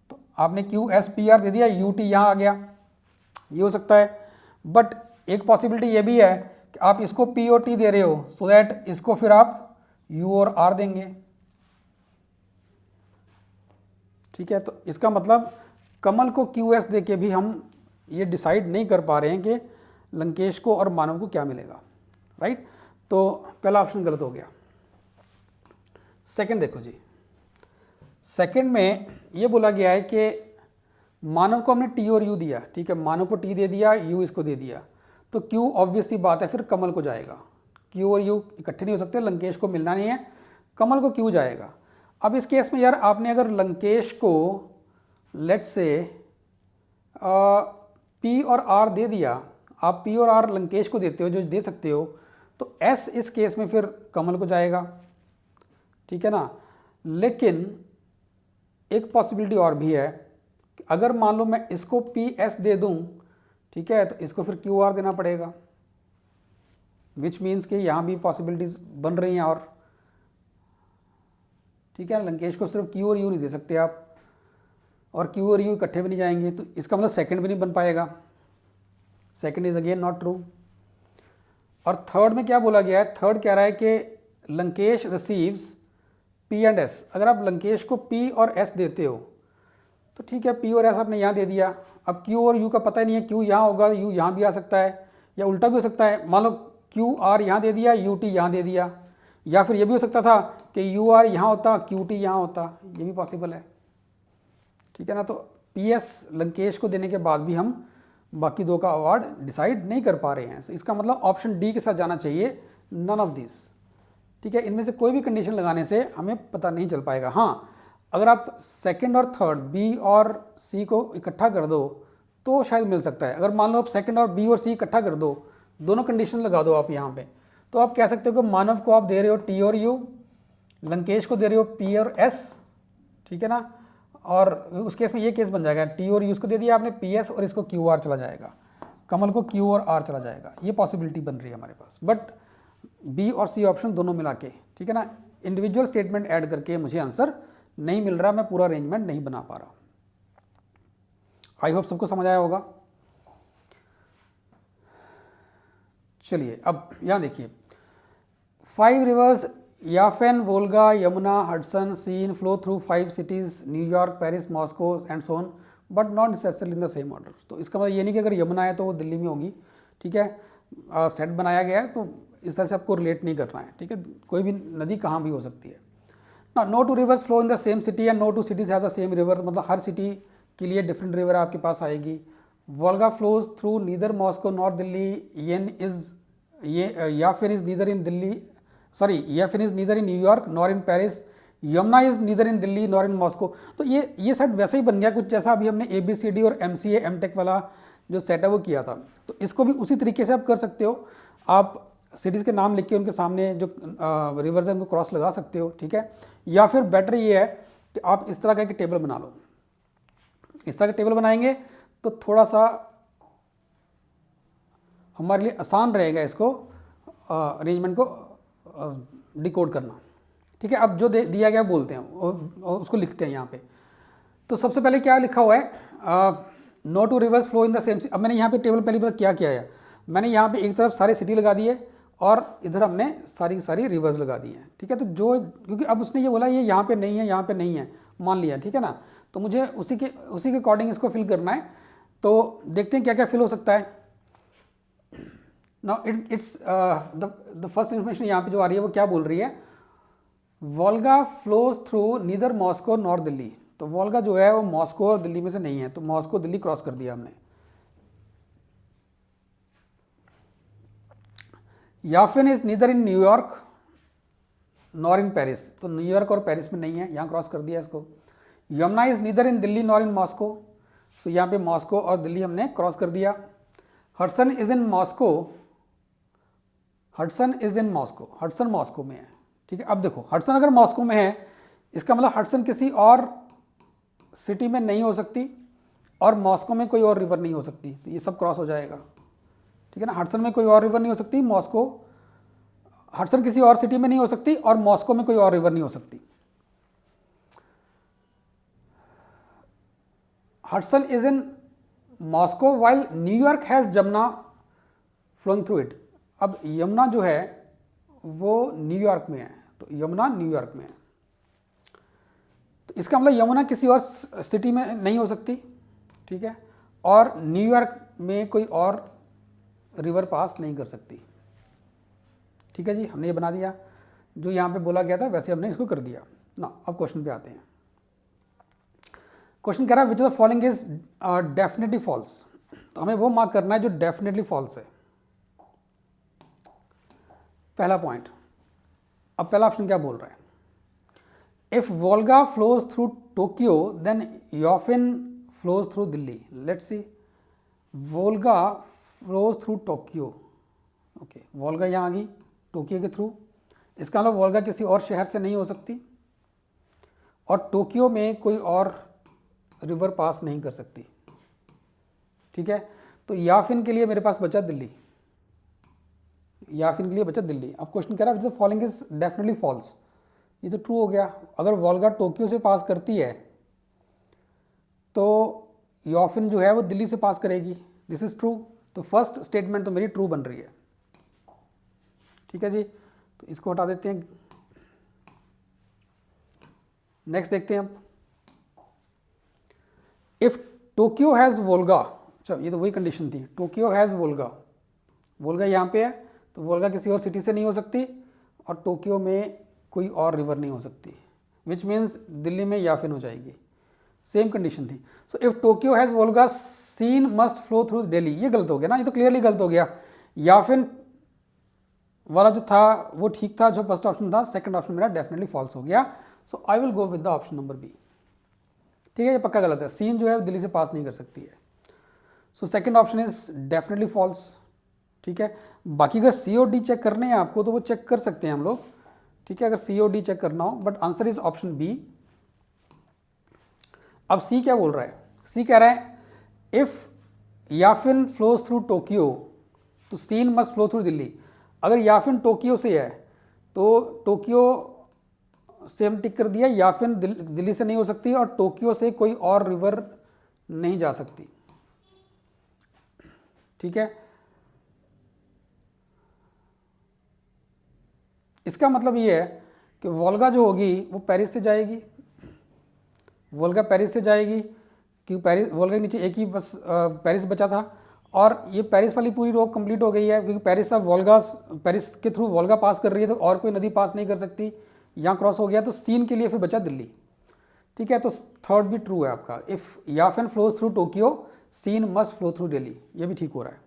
तो आपने क्यू एस पी आर दे दिया, यू टी यहाँ आ गया, ये हो सकता है। बट एक पॉसिबिलिटी ये भी है कि आप इसको पी और टी दे रहे हो, सो दैट इसको फिर आप यू और आर देंगे, ठीक है। तो इसका मतलब कमल को क्यू एस दे के भी हम ये डिसाइड नहीं कर पा रहे हैं कि लंकेश को और मानव को क्या मिलेगा, राइट। तो पहला ऑप्शन गलत हो गया। सेकंड देखो जी, सेकंड में ये बोला गया है कि मानव को हमने टी और यू दिया, ठीक है, मानव को टी दे दिया, यू इसको दे दिया, तो क्यू ऑब्वियसली बात है फिर कमल को जाएगा। क्यू और यू इकट्ठे नहीं हो सकते, लंकेश को मिलना नहीं है, कमल को क्यू जाएगा। अब इस केस में यार आपने अगर लंकेश को लेट्स से पी और आर दे दिया, आप पी और आर लंकेश को देते हो जो दे सकते हो, तो एस इस केस में फिर कमल को जाएगा, ठीक है ना। लेकिन एक पॉसिबिलिटी और भी है कि अगर मान लो मैं इसको पी एस दे दूं, ठीक है, तो इसको फिर क्यू आर देना पड़ेगा, विच मीन्स कि यहाँ भी पॉसिबिलिटीज बन रही हैं। और ठीक है, लंकेश को सिर्फ क्यू और यू नहीं दे सकते आप, और क्यू और यू इकट्ठे भी नहीं जाएंगे, तो इसका मतलब सेकंड भी नहीं बन पाएगा, second is again not true. और थर्ड में क्या बोला गया है, थर्ड कह रहा है कि Lankesh receives P and S. अगर आप लंकेश को पी और एस देते हो तो ठीक है, पी और एस आपने यहाँ दे दिया। अब क्यू और यू का पता ही नहीं है, क्यू यहाँ होगा, यू यहाँ भी आ सकता है, या उल्टा भी हो सकता है। मान लो क्यू आर यहाँ दे दिया, यू टी यहाँ दे दिया, या फिर ये भी हो सकता था कि यू आर यहाँ होता, क्यू टी यहाँ होता, ये भी पॉसिबल है, ठीक है ना। तो पी एस लंकेश को देने के बाद भी हम बाकी दो का अवार्ड डिसाइड नहीं कर पा रहे हैं। so, इसका मतलब ऑप्शन डी के साथ जाना चाहिए, नन ऑफ दिस, ठीक है। इनमें से कोई भी कंडीशन लगाने से हमें पता नहीं चल पाएगा। हाँ, अगर आप सेकंड और थर्ड बी और सी को इकट्ठा कर दो तो शायद मिल सकता है। अगर मान लो आप सेकंड और बी और सी इकट्ठा कर दो, दोनों कंडीशन लगा दो आप यहाँ पे, तो आप कह सकते हो कि मानव को आप दे रहे हो टी और यू, लंकेश को दे रहे हो पी और एस, ठीक है ना, और उस केस में ये केस बन जाएगा टी और यू को दे दिया आपने पी एस और इसको क्यू आर चला जाएगा, कमल को क्यू और आर चला जाएगा। ये पॉसिबिलिटी बन रही है हमारे पास, बट बी और सी ऑप्शन दोनों मिला के, ठीक है ना, इंडिविजुअल स्टेटमेंट ऐड करके मुझे आंसर नहीं मिल रहा, मैं पूरा अरेंजमेंट नहीं बना पा रहा। आई होप सबको समझ आया होगा। चलिए अब यहाँ देखिए, 5 rivers Yafen, Volga, Yamuna, Hudson, Seine flow through 5 cities, New York, Paris, Moscow and so on, but not necessarily in the same order. तो इसका मतलब ये नहीं कि अगर यमुना है तो वो दिल्ली में होगी, ठीक है, सेट बनाया गया है तो इस तरह से आपको रिलेट नहीं करना है, ठीक है, कोई भी नदी कहाँ भी हो सकती है ना। No two rivers flow in the same city and no two cities have the same river, मतलब हर सिटी के लिए डिफरेंट रिवर आपके पास आएगी। Volga flows through neither Moscow nor Delhi, येन इज ये Yafin is neither in Delhi, sorry Yafin is neither in New York nor in Paris, Yamuna is neither in Delhi nor in Moscow. तो ये सेट वैसे ही बन गया कुछ जैसा अभी हमने ABCD और MCA MTech वाला जो सेट है वो किया था। तो इसको भी उसी तरीके से आप कर सकते हो, आप सिटीज़ के नाम लिख के उनके सामने जो रिवर्स है उनको क्रॉस लगा सकते हो, ठीक है। या फिर बेटर ये है कि आप इस तरह का एक टेबल बना लो। इस तरह का टेबल बनाएंगे तो थोड़ा सा हमारे लिए आसान रहेगा इसको अरेंजमेंट को डिकोड करना, ठीक है। अब जो दिया गया बोलते हैं उसको लिखते हैं यहाँ पे। तो सबसे पहले क्या लिखा हुआ है, no two rivers flow in the same. अब मैंने यहाँ पे टेबल पहली बार क्या किया है, मैंने यहाँ पे एक तरफ सारे सिटी लगा दिए और इधर हमने सारी सारी रिवर्स लगा दी हैं, ठीक है। तो जो क्योंकि अब उसने ये बोला ये यहाँ पे नहीं है, यहाँ पे नहीं है, मान लिया, ठीक है ना, तो मुझे उसी के अकॉर्डिंग इसको फिल करना है। तो देखते हैं क्या क्या फिल हो सकता है। Now it's the first information यहाँ पे जो आ रही है वो क्या बोल रही है, Volga flows through neither Moscow nor Delhi. तो वोल्गा जो है वो मॉस्को और दिल्ली में से नहीं है, तो मॉस्को दिल्ली क्रॉस कर दिया हमने। Yafin is neither in New York nor in Paris, तो न्यूयॉर्क और पेरिस में नहीं है, यहाँ क्रॉस कर दिया इसको। Yamuna is neither in Delhi nor in Moscow, so यहाँ पे मॉस्को और दिल्ली हमने क्रॉस कर दिया। Hudson is in Moscow, Hudson is in Moscow, Hudson Moscow में है, ठीक है। अब देखो हडसन अगर मॉस्को में है इसका मतलब हडसन किसी और सिटी में नहीं हो सकती और मॉस्को में कोई और रिवर नहीं हो सकती, तो ये सब क्रॉस हो जाएगा, ठीक है ना। हडसन में कोई और रिवर नहीं हो सकती, मॉस्को, हडसन किसी और सिटी में नहीं हो सकती और मॉस्को में कोई और रिवर नहीं हो सकती। Hudson is in Moscow while New York has Jamuna flowing through it. अब यमुना जो है वो न्यूयॉर्क में है, तो यमुना न्यूयॉर्क में है, तो इसका मतलब यमुना किसी और सिटी में नहीं हो सकती, ठीक है, और न्यूयॉर्क में कोई और रिवर पास नहीं कर सकती, ठीक है जी। हमने ये बना दिया, जो यहाँ पे बोला गया था वैसे हमने इसको कर दिया ना। अब क्वेश्चन पे आते हैं। क्वेश्चन कह रहा है which of the following is definitely false. तो हमें वो मार्क करना है जो डेफिनेटली फॉल्स है, पहला पॉइंट। अब पहला ऑप्शन क्या बोल रहा है, if Volga flows through Tokyo then Yafin flows through Delhi. Let's see, Volga flows through Tokyo, okay, Volga यहाँ आ गई टोक्यो के थ्रू, इसका मतलब वोल्गा किसी और शहर से नहीं हो सकती और टोक्यो में कोई और रिवर पास नहीं कर सकती, ठीक है। तो याफिन के लिए मेरे पास बचा दिल्ली, याफिन के लिए बचा दिल्ली। अब क्वेश्चन कह रहा है फॉलोइंग इज डेफिनेटली फॉल्स, ये तो ट्रू हो गया। अगर वोल्गा टोक्यो से पास करती है तो याफिन जो है वो दिल्ली से पास करेगी, दिस इज ट्रू। तो फर्स्ट स्टेटमेंट तो मेरी ट्रू बन रही है, ठीक है जी। तो इसको हटा देते हैं, नेक्स्ट देखते हैं अब। इफ टोक्यो हैज वोल्गा, चलो ये तो वही कंडीशन थी, टोक्यो हैज वोल्गा, वोल्गा यहाँ पे है तो वोल्गा किसी और सिटी से नहीं हो सकती और टोक्यो में कोई और रिवर नहीं हो सकती, विच मीन्स दिल्ली में याफिन हो जाएगी, सेम कंडीशन थी। So if Tokyo has Volga Seine must flow through Delhi, ये गलत हो गया ना, ये तो क्लियरली गलत हो गया। याफिन वाला जो था वो ठीक था, जो फर्स्ट ऑप्शन था, सेकंड ऑप्शन मेरा डेफिनेटली फॉल्स हो गया। So I will go with the option number B. ठीक है, ये पक्का गलत है, सीन जो है वो दिल्ली से पास नहीं कर सकती है। So second option is definitely false. ठीक है, बाकी अगर सी और डी चेक करने हैं आपको तो वो चेक कर सकते हैं हम लोग। ठीक है, अगर सी और डी चेक करना हो, but answer is option B. अब सी क्या बोल रहा है, सी कह रहा है इफ याफिन फ्लोज थ्रू टोक्यो तो Seine must flow through Delhi. अगर याफिन टोक्यो से है तो टोक्यो से हम टिक कर दिया, याफिन दिल्ली से नहीं हो सकती और टोक्यो से कोई और रिवर नहीं जा सकती। ठीक है, इसका मतलब ये है कि वोल्गा जो होगी वो पेरिस से जाएगी, वोल्गा पेरिस से जाएगी, क्योंकि पेरिस वोल्गा के नीचे एक ही बस पेरिस बचा था, और ये पेरिस वाली पूरी रो कंप्लीट हो गई है, क्योंकि पेरिस अब वोल्गा, पेरिस के थ्रू वोल्गा पास कर रही है तो और कोई नदी पास नहीं कर सकती, यहाँ क्रॉस हो गया, तो सीन के लिए फिर बचा दिल्ली। ठीक है, तो थर्ड भी ट्रू है आपका, if याफिन flows through Tokyo Seine must flow through Delhi, ये भी ठीक हो रहा है।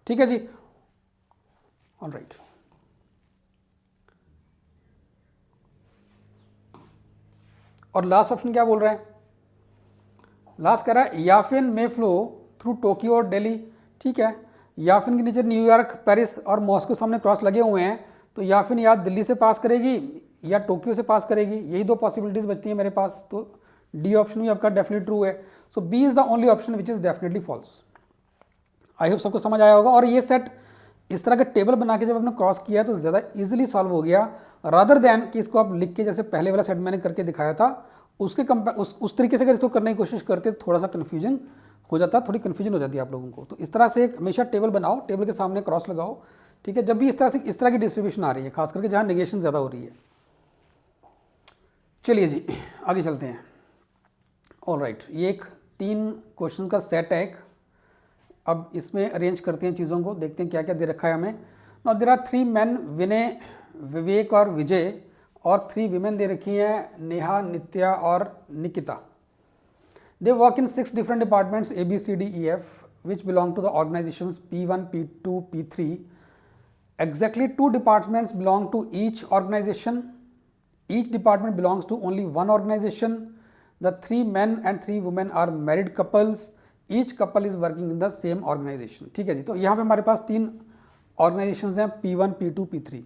ठीक है जी, ऑल राइट। और लास्ट ऑप्शन क्या बोल रहा है, लास्ट कह रहा है याफिन में फ्लो थ्रू टोक्यो और दिल्ली। ठीक है, याफिन के नीचे न्यूयॉर्क, पेरिस और मॉस्को सामने क्रॉस लगे हुए हैं, तो याफिन या दिल्ली से पास करेगी या टोक्यो से पास करेगी, यही दो पॉसिबिलिटीज बचती हैं मेरे पास, तो डी ऑप्शन भी आपका डेफिनेट ट्रू है। So B is the only option which is definitely false. I hope सबको समझ आया होगा, और ये सेट इस तरह का टेबल बना के जब आपने क्रॉस किया तो ज़्यादा इजीली सॉल्व हो गया, रादर देन कि इसको आप लिख के जैसे पहले वाला सेट मैंने करके दिखाया था उसके उस तरीके से अगर इसको करने की कोशिश करते तो थोड़ा सा कन्फ्यूजन हो जाता, थोड़ी कन्फ्यूजन हो जाती है आप लोगों को। तो इस तरह से एक हमेशा टेबल बनाओ, टेबल के सामने क्रॉस लगाओ। ठीक है, जब भी इस तरह की डिस्ट्रीब्यूशन आ रही है, खास करके जहाँ नेगेशन ज़्यादा हो रही है। चलिए जी आगे चलते हैं। ऑल राइट, ये एक 3 क्वेश्चन का सेट है एक। अब इसमें अरेंज करते हैं चीज़ों को, देखते हैं क्या क्या दे रखा है हमें। नाउ देयर आर 3 मेन, विनय, विवेक और विजय, और 3 विमेन दे रखी हैं, नेहा, नित्या और Nikita. They work in 6 different departments A B C D E F which belong to the organizations P1 P2 P3. Exactly 2 departments belong to each organization. Each department belongs to only one organization. The 3 men and 3 women are married couples. Each couple is working in the same organization. ठीक है जी, तो यहाँ पे हमारे पास 3 organisations हैं, P1 P2 P3,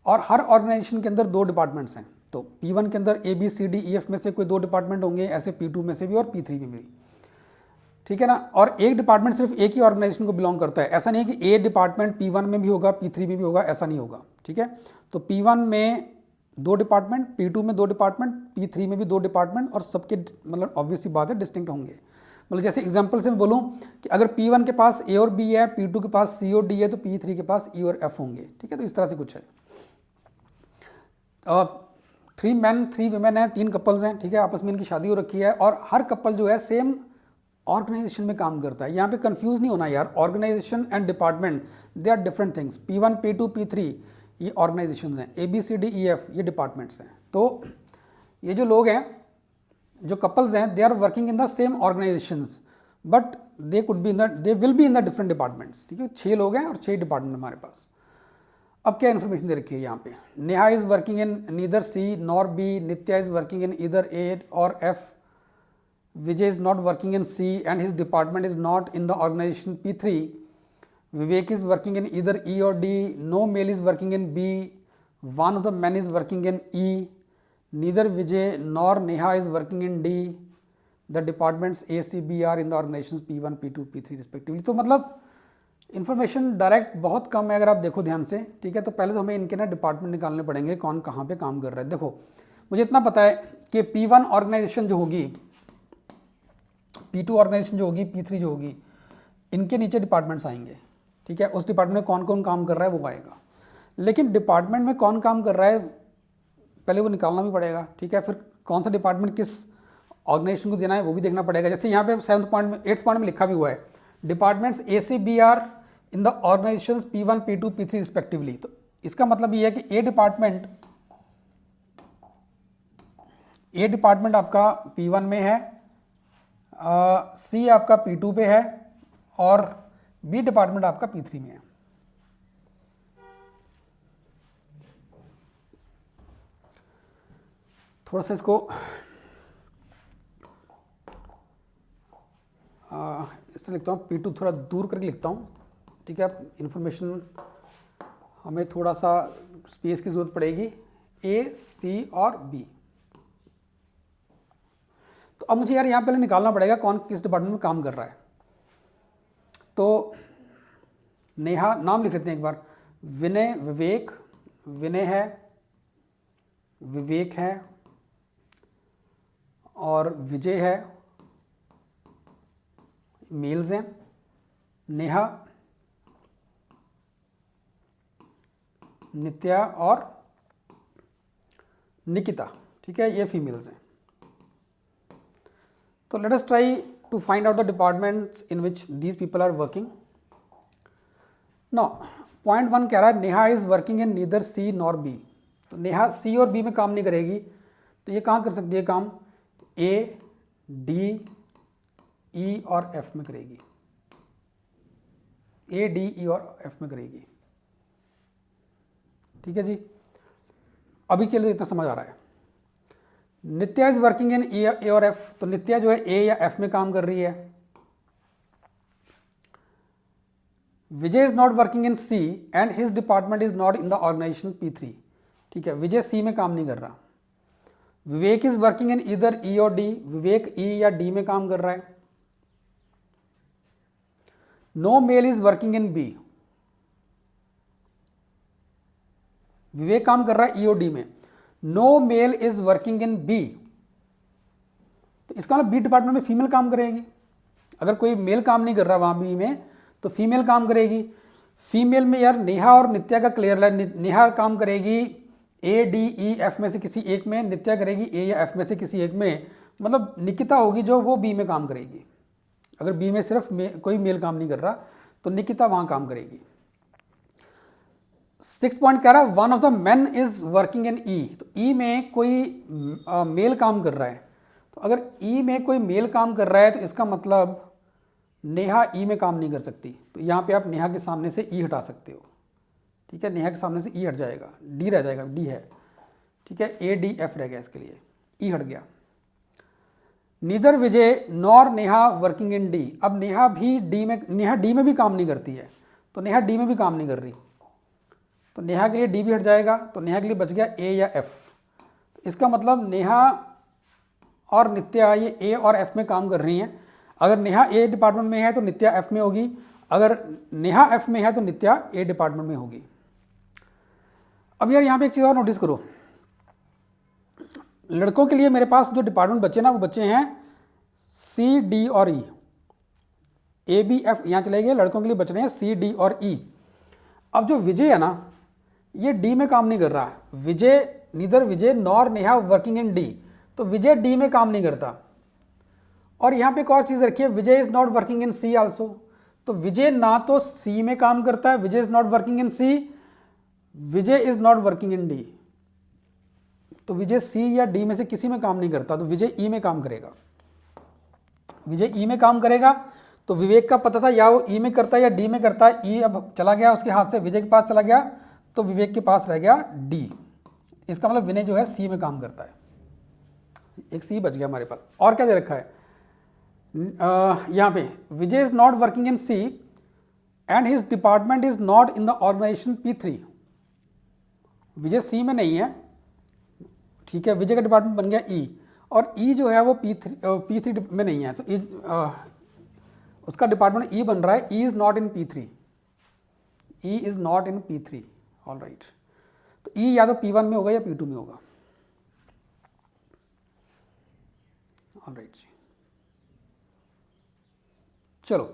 और हर organisation के अंदर 2 डिपार्टमेंट्स हैं। तो P1 के अंदर A B C D E F में से कोई 2 डिपार्टमेंट होंगे, ऐसे P2 में से भी और P3 में भी। ठीक है ना, और एक डिपार्टमेंट सिर्फ एक ही ऑर्गेनाइजेशन को बिलोंग करता है, ऐसा नहीं है कि A डिपार्टमेंट P1 में भी होगा P3 में भी होगा, ऐसा नहीं होगा। ठीक है, तो P1 में 2 डिपार्टमेंट, P2 में 2 डिपार्टमेंट, P3 में भी 2 डिपार्टमेंट, और सबके मतलब ऑब्वियस सी बात है डिस्टिंक्ट होंगे। मतलब जैसे एग्जांपल से मैं बोलूं कि अगर P1 के पास A और B है, P2 के पास C और D है, तो P3 के पास E और F होंगे। ठीक है, तो इस तरह से कुछ है। 3 मैन 3 वीमेन हैं, 3 कपल्स हैं। ठीक है, आपस में इनकी शादी हो रखी है, और हर कपल जो है सेम ऑर्गेनाइजेशन में काम करता है। यहाँ पे कंफ्यूज नहीं होना यार, organisation and department they are different things. P1 P2 P3 ये ऑर्गेनाइजेशंस हैं, A B C D E F ये डिपार्टमेंट्स हैं। तो ये जो लोग हैं, जो कपल्स हैं, they are working in the same organisations, but they will be in the different departments. ठीक है, 6 लोग हैं और 6 डिपार्टमेंट हमारे पास। अब क्या इन्फॉर्मेशन दे रखी है यहाँ पे, Neha is working in neither C nor B, Nitya is working in either A or F, Vijay is not working in C and his department is not in the organisation P3, Vivek is working in either E or D, no male is working in B, one of the man is working in E, neither Vijay nor Neha is working in D, the departments A C B are in the organizations P1 P2 P3 respectively. तो मतलब information direct बहुत कम है अगर आप देखो ध्यान से। ठीक है, तो पहले तो हमें इनके ना डिपार्टमेंट निकालने पड़ेंगे, कौन कहाँ पे काम कर रहा है। देखो मुझे इतना पता है कि P1 ऑर्गेनाइजेशन जो होगी, P2 ऑर्गेनाइजेशन जो होगी, P3 जो होगी, इनके नीचे डिपार्टमेंट्स आएंगे। ठीक है, उस डिपार्टमेंट में कौन कौन काम कर रहा है वो आएगा, लेकिन डिपार्टमेंट में कौन काम कर रहा है पहले वो निकालना भी पड़ेगा। ठीक है, फिर कौन सा डिपार्टमेंट किस ऑर्गेनाइजेशन को देना है वो भी देखना पड़ेगा। जैसे यहाँ पे 7th पॉइंट में 8th पॉइंट में लिखा भी हुआ है, departments A C B are in the organisations P1 P2 P3 respectively. तो इसका मतलब ये है कि A डिपार्टमेंट आपका P1 में है, C आपका P2 पे है, और B डिपार्टमेंट आपका P3 में है। थोड़ा सा इसको इससे लिखता हूँ, P2 थोड़ा दूर करके लिखता हूँ, ठीक है। इन्फॉर्मेशन हमें थोड़ा सा स्पेस की ज़रूरत पड़ेगी, A, C और B। तो अब मुझे यार यहाँ पहले निकालना पड़ेगा कौन किस डिपार्टमेंट में काम कर रहा है। तो नेहा, नाम लिख लेते हैं एक बार। विनय, विवेक, विनय है, विवेक है और विजय है, मेल्स हैं। नेहा, नित्या और निकिता, ठीक है, ये फीमेल्स हैं। तो let us try to find out the departments in which these people are working. No, point 1 कह रहा है Neha is working in neither C nor B. तो नेहा सी और बी में काम नहीं करेगी, तो ये कहाँ कर सकती है काम? ए, डी, ई और एफ में करेगी। ए, डी, ई और एफ में करेगी, ठीक है जी। अभी के लिए इतना समझ आ रहा है। नित्या इज वर्किंग इन ए और एफ, तो नित्या जो है ए या एफ में काम कर रही है। Vijay is not working in C and his department is not in the organisation P3, ठीक है, विजय सी में काम नहीं कर रहा। विवेक इज वर्किंग इन इधर ई और डी, विवेक ई या डी में काम कर रहा है। No male is working in B, Vivek काम कर रहा है ई और डी में। No male is working in B, तो इसका मतलब बी डिपार्टमेंट में फीमेल काम करेगी। अगर कोई मेल काम नहीं कर रहा वहां बी में, तो फीमेल काम करेगी। फीमेल में यार नेहा और नित्या का क्लियर है। नेहा काम करेगी ए, डी, ई, एफ में से किसी एक में, नित्या करेगी ए या एफ में से किसी एक में। मतलब निकिता होगी जो वो बी में काम करेगी। अगर बी में सिर्फ कोई मेल काम नहीं कर रहा, तो निकिता वहां काम करेगी। 6 पॉइंट कह रहा है one of the men is working in E, तो ई में कोई मेल काम कर रहा है। तो अगर ई में कोई मेल काम कर रहा है, तो इसका मतलब नेहा ई में काम नहीं कर सकती। तो यहाँ पे आप नेहा के सामने से ई हटा सकते हो, ठीक है। नेहा के सामने से ई हट जाएगा, डी रह जाएगा, डी है, ठीक है। ए, डी, एफ रह गया, इसके लिए ई हट गया। Neither Vijay nor Neha working in D, अब नेहा भी डी में, नेहा डी में भी काम नहीं करती है, तो नेहा डी में भी काम नहीं कर रही, तो नेहा के लिए डी भी हट जाएगा। तो नेहा के लिए बच गया ए या एफ। तो इसका मतलब नेहा और नित्या ये ए और एफ में काम कर रही हैं। अगर नेहा ए डिपार्टमेंट में है तो नित्या एफ में होगी, अगर नेहा एफ में है तो नित्या ए डिपार्टमेंट में होगी। अब यार यहाँ पे एक चीज़ और नोटिस करो, लड़कों के लिए मेरे पास जो डिपार्टमेंट बचे ना, वो बचे हैं सी, डी और ई। ए, बी, एफ यहाँ चले गए, लड़कों के लिए बच रहे हैं सी, डी और ई। अब जो विजय है ना, ये डी में काम नहीं कर रहा है। Vijay, neither Vijay nor Neha working in D, तो विजय डी में काम नहीं करता। और यहाँ पे एक और चीज़ रखिए, Vijay is not working in C also, तो विजय ना तो सी में काम करता है, Vijay is not working in C, Vijay is not working in D. तो विजय सी या डी में से किसी में काम नहीं करता, तो विजय ई में काम करेगा। विजय ई में काम करेगा, तो विवेक का पता था या वो ई में करता है या डी में करता है। ई अब चला गया उसके हाथ से, विजय के पास चला गया, तो विवेक के पास रह गया डी। इसका मतलब विनय जो है सी में काम करता है। एक सी बच गया हमारे पास। और क्या दे रखा है यहाँ पे, Vijay is not working in C and his department is not in the organisation P3। Vijay C में नहीं है, ठीक है, विजय का डिपार्टमेंट बन गया ई, और ई जो है वो P3 में नहीं है। सो उसका डिपार्टमेंट ई बन रहा है, E is not in P3, E is not in P3, all right. तो ई या तो P1 में होगा या P2 में होगा, ऑल राइट जी। चलो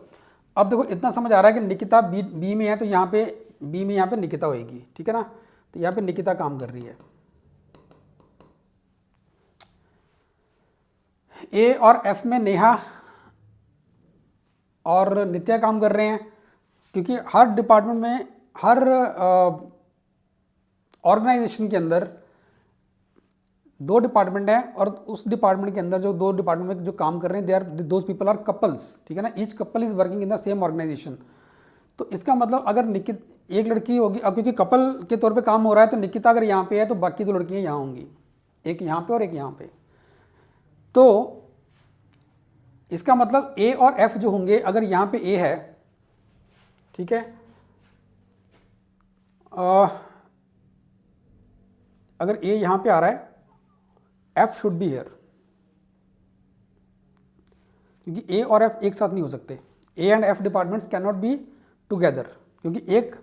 अब देखो, इतना समझ आ रहा है कि निकिता बी में है, तो यहाँ पे बी में यहाँ पे निकिता होगी, ठीक है ना। तो यहाँ पे निकिता काम कर रही है। ए और एफ में नेहा और नित्या काम कर रहे हैं, क्योंकि हर डिपार्टमेंट में, हर ऑर्गेनाइजेशन के अंदर 2 डिपार्टमेंट हैं, और उस डिपार्टमेंट के अंदर जो 2 डिपार्टमेंट में जो काम कर रहे हैं, they are those people are couples, ठीक है ना। Each couple is working in the same organisation. तो इसका मतलब अगर एक लड़की होगी, अब क्योंकि कपल के तौर पे काम हो रहा है, तो निकिता अगर यहाँ पे है तो बाकी 2 लड़कियाँ यहाँ होंगी। एक यहाँ पे और एक यहाँ पे। तो इसका मतलब ए और एफ जो होंगे, अगर यहाँ पे ए है, ठीक है, अगर ए यहाँ पे आ रहा है, एफ शुड बी हियर, क्योंकि ए और एफ एक साथ नहीं हो सकते। ए and F departments can not be together, क्योंकि एक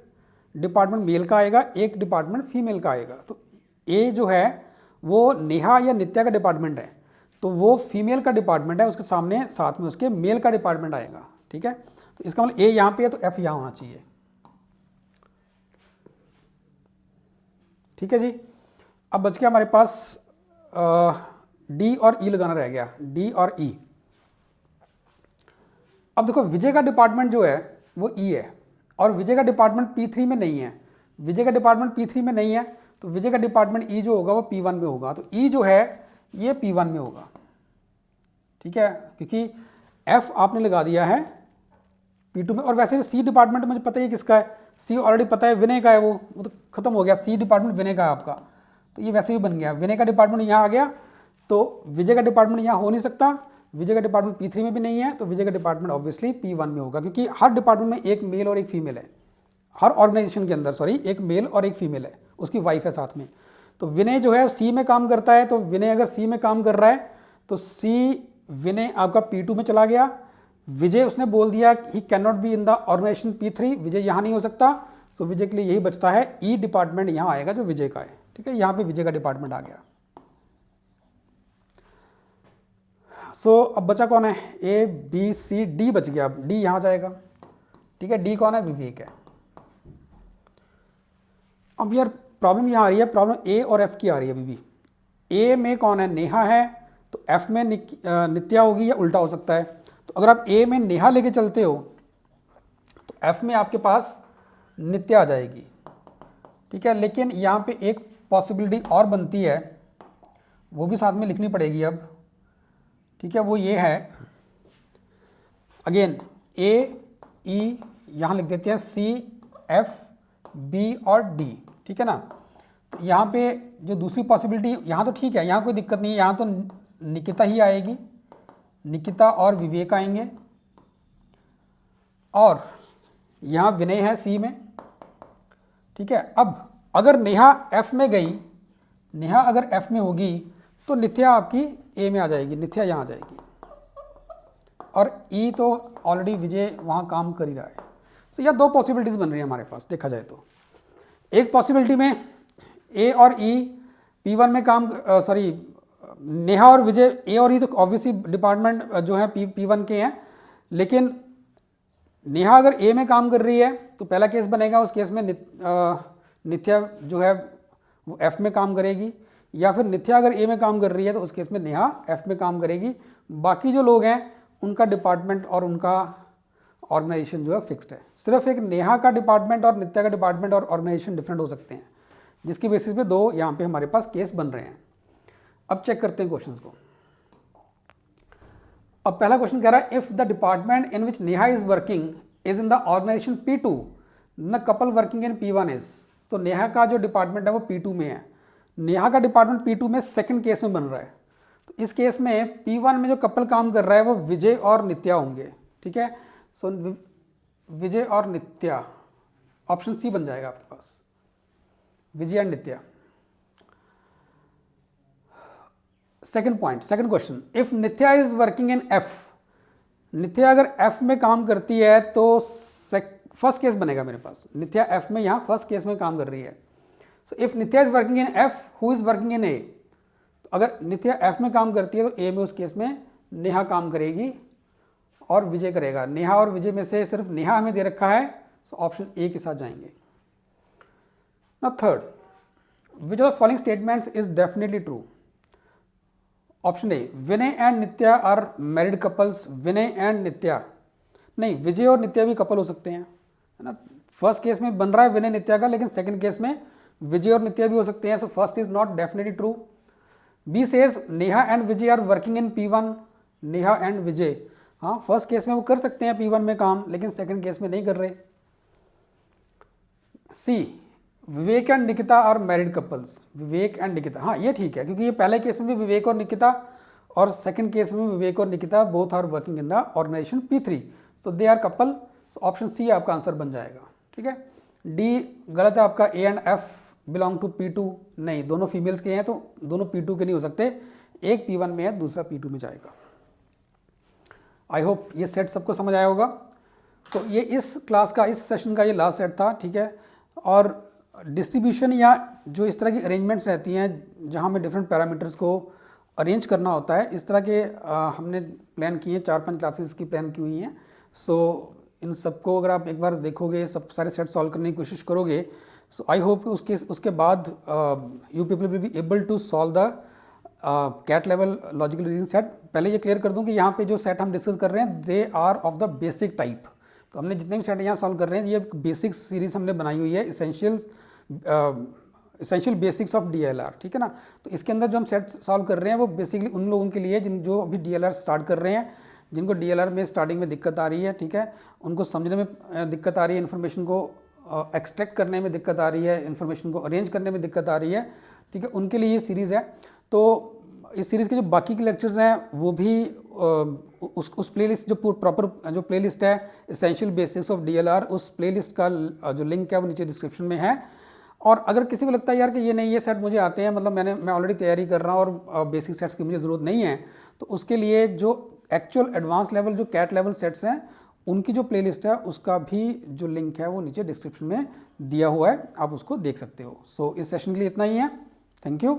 डिपार्टमेंट मेल का आएगा, एक डिपार्टमेंट फीमेल का आएगा। तो ए जो है वो नेहा या नित्या का डिपार्टमेंट है, तो वो फीमेल का डिपार्टमेंट है, उसके सामने साथ में उसके मेल का डिपार्टमेंट आएगा, ठीक है। तो इसका मतलब ए यहाँ पे है तो एफ यहाँ होना चाहिए, ठीक है जी। अब बच गया हमारे पास डी और ई लगाना रह गया, डी और ई। अब देखो विजय का डिपार्टमेंट जो है वो ई है, और विजय का डिपार्टमेंट P3 में नहीं है। विजय का डिपार्टमेंट P3 में नहीं है, तो विजय का डिपार्टमेंट ई जो होगा वो P1 में होगा। तो ई जो है ये P1 में होगा, ठीक है, क्योंकि एफ आपने लगा दिया है P2 में। और वैसे भी सी डिपार्टमेंट मुझे पता ही किसका है, सी ऑलरेडी पता है, विनय का है, वो तो खत्म हो गया। सी डिपार्टमेंट विनय का है आपका, तो ये वैसे भी बन गया। विनय का डिपार्टमेंट यहाँ आ गया, तो विजय का डिपार्टमेंट यहाँ हो नहीं सकता। विजय का डिपार्टमेंट P3 में भी नहीं है, तो विजय का डिपार्टमेंट ऑब्वियसली P1 में होगा, क्योंकि हर डिपार्टमेंट में एक मेल और एक फीमेल है। हर ऑर्गेनाइजेशन के अंदर सॉरी एक मेल और एक फीमेल है, उसकी वाइफ है साथ में। तो विनय जो है सी में काम करता है, तो विनय अगर सी में काम कर रहा है तो सी विनय आपका P2 में चला गया। विजय उसने बोल दिया he can not be in the organisation P3, Vijay यहाँ नहीं हो सकता। सो विजय के लिए यही बचता है, ई डिपार्टमेंट यहाँ आएगा जो विजय का है, ठीक है। यहाँ पे विजय का डिपार्टमेंट आ गया। सो अब बचा कौन है, ए बी सी डी बच गया। अब डी यहाँ जाएगा, ठीक है। डी कौन है, विवेक है। अब यार प्रॉब्लम यहाँ आ रही है, प्रॉब्लम ए और एफ की आ रही है अभी भी। ए में कौन है, नेहा है, तो एफ में नित्या होगी, या उल्टा हो सकता है। तो अगर आप ए में नेहा लेके चलते हो तो एफ में आपके पास नित्या आ जाएगी, ठीक है। लेकिन यहाँ पे एक पॉसिबिलिटी और बनती है, वो भी साथ में लिखनी पड़ेगी अब, ठीक है। वो ये है, अगेन ए ई यहाँ लिख देते हैं, सी एफ बी और डी, ठीक है ना। तो यहाँ पे जो दूसरी पॉसिबिलिटी, यहाँ तो ठीक है, यहाँ कोई दिक्कत नहीं है, यहाँ तो निकिता ही आएगी, निकिता और विवेक आएंगे, और यहाँ विनय है सी में, ठीक है। अब अगर नेहा एफ में गई, नेहा अगर एफ में होगी तो नित्या आपकी ए में आ जाएगी, नित्या यहाँ आ जाएगी, और ई तो ऑलरेडी विजय वहाँ काम कर ही रहा है। सो यह दो पॉसिबिलिटीज बन रही है हमारे पास देखा जाए तो। एक पॉसिबिलिटी में ए और ई P1 में काम, सॉरी नेहा और विजय, ए और ई तो ऑब्वियसली डिपार्टमेंट जो है P1 के हैं, लेकिन नेहा अगर ए में काम कर रही है तो पहला केस बनेगा, उस केस में नित्या जो है वो एफ में काम करेगी, या फिर नित्या अगर ए में काम कर रही है तो उस केस में नेहा एफ में काम करेगी। बाकी जो लोग हैं उनका डिपार्टमेंट और उनका ऑर्गेनाइजेशन जो है फिक्स्ड है। सिर्फ एक नेहा का डिपार्टमेंट और नित्या का डिपार्टमेंट और ऑर्गेनाइजेशन डिफरेंट हो सकते हैं, जिसकी बेसिस पे दो यहाँ पे हमारे पास केस बन रहे हैं। अब चेक करते हैं क्वेश्चंस को। अब पहला क्वेश्चन कह रहा है, if the department in which Neha is working is in the organisation P2, the couple working in P1 is. तो नेहा का जो डिपार्टमेंट है वो P2 में है, नेहा का डिपार्टमेंट P2 में सेकंड केस में बन रहा है। तो इस केस में P1 में जो कपल काम कर रहा है वो विजय और नित्या होंगे, ठीक है। सो विजय और नित्या, ऑप्शन सी बन जाएगा आपके पास, Vijay and Nitya. Second point, second question, if Nitya is working in F, Nitya अगर एफ में काम करती है तो फर्स्ट केस बनेगा मेरे पास, नित्या एफ में यहाँ फर्स्ट केस में काम कर रही है। So if Nitya is working in F, who is working in A. अगर नित्या एफ में काम करती है तो ए में उस केस में नेहा काम करेगी और विजय करेगा। नेहा और विजय में से सिर्फ नेहा हमें दे रखा है, सो ऑप्शन ए के साथ जाएंगे। ना third, which of the following statements is definitely true. Option A, Vinay and Nitya are married couples. Vinay and Nitya नहीं, विजय और नित्या भी कपल हो सकते हैं, है ना। फर्स्ट केस में बन रहा है विनय नित्या का, लेकिन सेकंड केस में विजय और नित्या भी हो सकते हैं। So first is not definitely true. B says Neha and Vijay are working in P1। Neha and Vijay, हाँ फर्स्ट केस में वो कर सकते हैं P1 में काम, लेकिन सेकंड केस में नहीं कर रहे। C, Vivek and Nikita are married couples, Vivek and Nikita, हाँ ये ठीक है, क्योंकि ये पहले केस में भी विवेक और निकिता और सेकंड केस में विवेक और Nikita both are working in the organisation P3, so they are couple, so option C आपका आंसर बन जाएगा। ठीक है, डी गलत है आपका, A and F belong to P2, नहीं दोनों फीमेल्स के हैं तो दोनों P2 के नहीं हो सकते, एक P1 में है दूसरा P2 में जाएगा। आई होप ये सेट सबको समझ आया होगा। तो ये इस क्लास का, इस सेशन का ये लास्ट सेट था। ठीक है, और डिस्ट्रीब्यूशन या जो इस तरह की अरेंजमेंट्स रहती हैं जहाँ में डिफरेंट पैरामीटर्स को अरेंज करना होता है, इस तरह के हमने प्लान किए हैं, 4-5 क्लासेस की प्लान की हुई हैं। सो इन सबको अगर आप एक बार देखोगे, सब सारे सेट सॉल्व करने की कोशिश करोगे, सो आई होप उसके बाद you people will be able to solve the CAT level logical reasoning set. पहले ये क्लियर कर दूं कि यहाँ पे जो सेट हम डिस्कस कर रहे हैं they are of the basic type. तो हमने जितने भी सेट यहाँ सॉल्व कर रहे हैं, ये बेसिक सीरीज हमने बनाई हुई है, इसेंशियल बेसिक्स ऑफ DLR। ठीक है ना, तो इसके अंदर जो हम सेट सॉल्व कर रहे हैं वो बेसिकली उन लोगों के लिए जो अभी DLR स्टार्ट कर रहे हैं, जिनको DLR में स्टार्टिंग में दिक्कत आ रही है। ठीक है, उनको समझने में दिक्कत आ रही है, इन्फॉर्मेशन को एक्सट्रैक्ट करने में दिक्कत आ रही है, इन्फॉर्मेशन को अरेंज करने में दिक्कत आ रही है। ठीक है, उनके लिए ये सीरीज़ है। तो इस सीरीज़ के जो बाकी के लेक्चर्स हैं वो भी उस प्लेलिस्ट, जो प्रॉपर जो प्लेलिस्ट है एसेंशियल बेसिक्स ऑफ DLR, उस प्लेलिस्ट का जो लिंक है वो नीचे डिस्क्रिप्शन में है। और अगर किसी को लगता है यार कि ये सेट मुझे आते हैं, मतलब मैं ऑलरेडी तैयारी कर रहा हूँ और बेसिक सेट्स की मुझे ज़रूरत नहीं है, तो उसके लिए जो एक्चुअल एडवांस लेवल जो कैट लेवल सेट्स हैं उनकी जो प्लेलिस्ट है उसका भी जो लिंक है वो नीचे डिस्क्रिप्शन में दिया हुआ है, आप उसको देख सकते हो। सो इस सेशन के लिए इतना ही है। Thank you.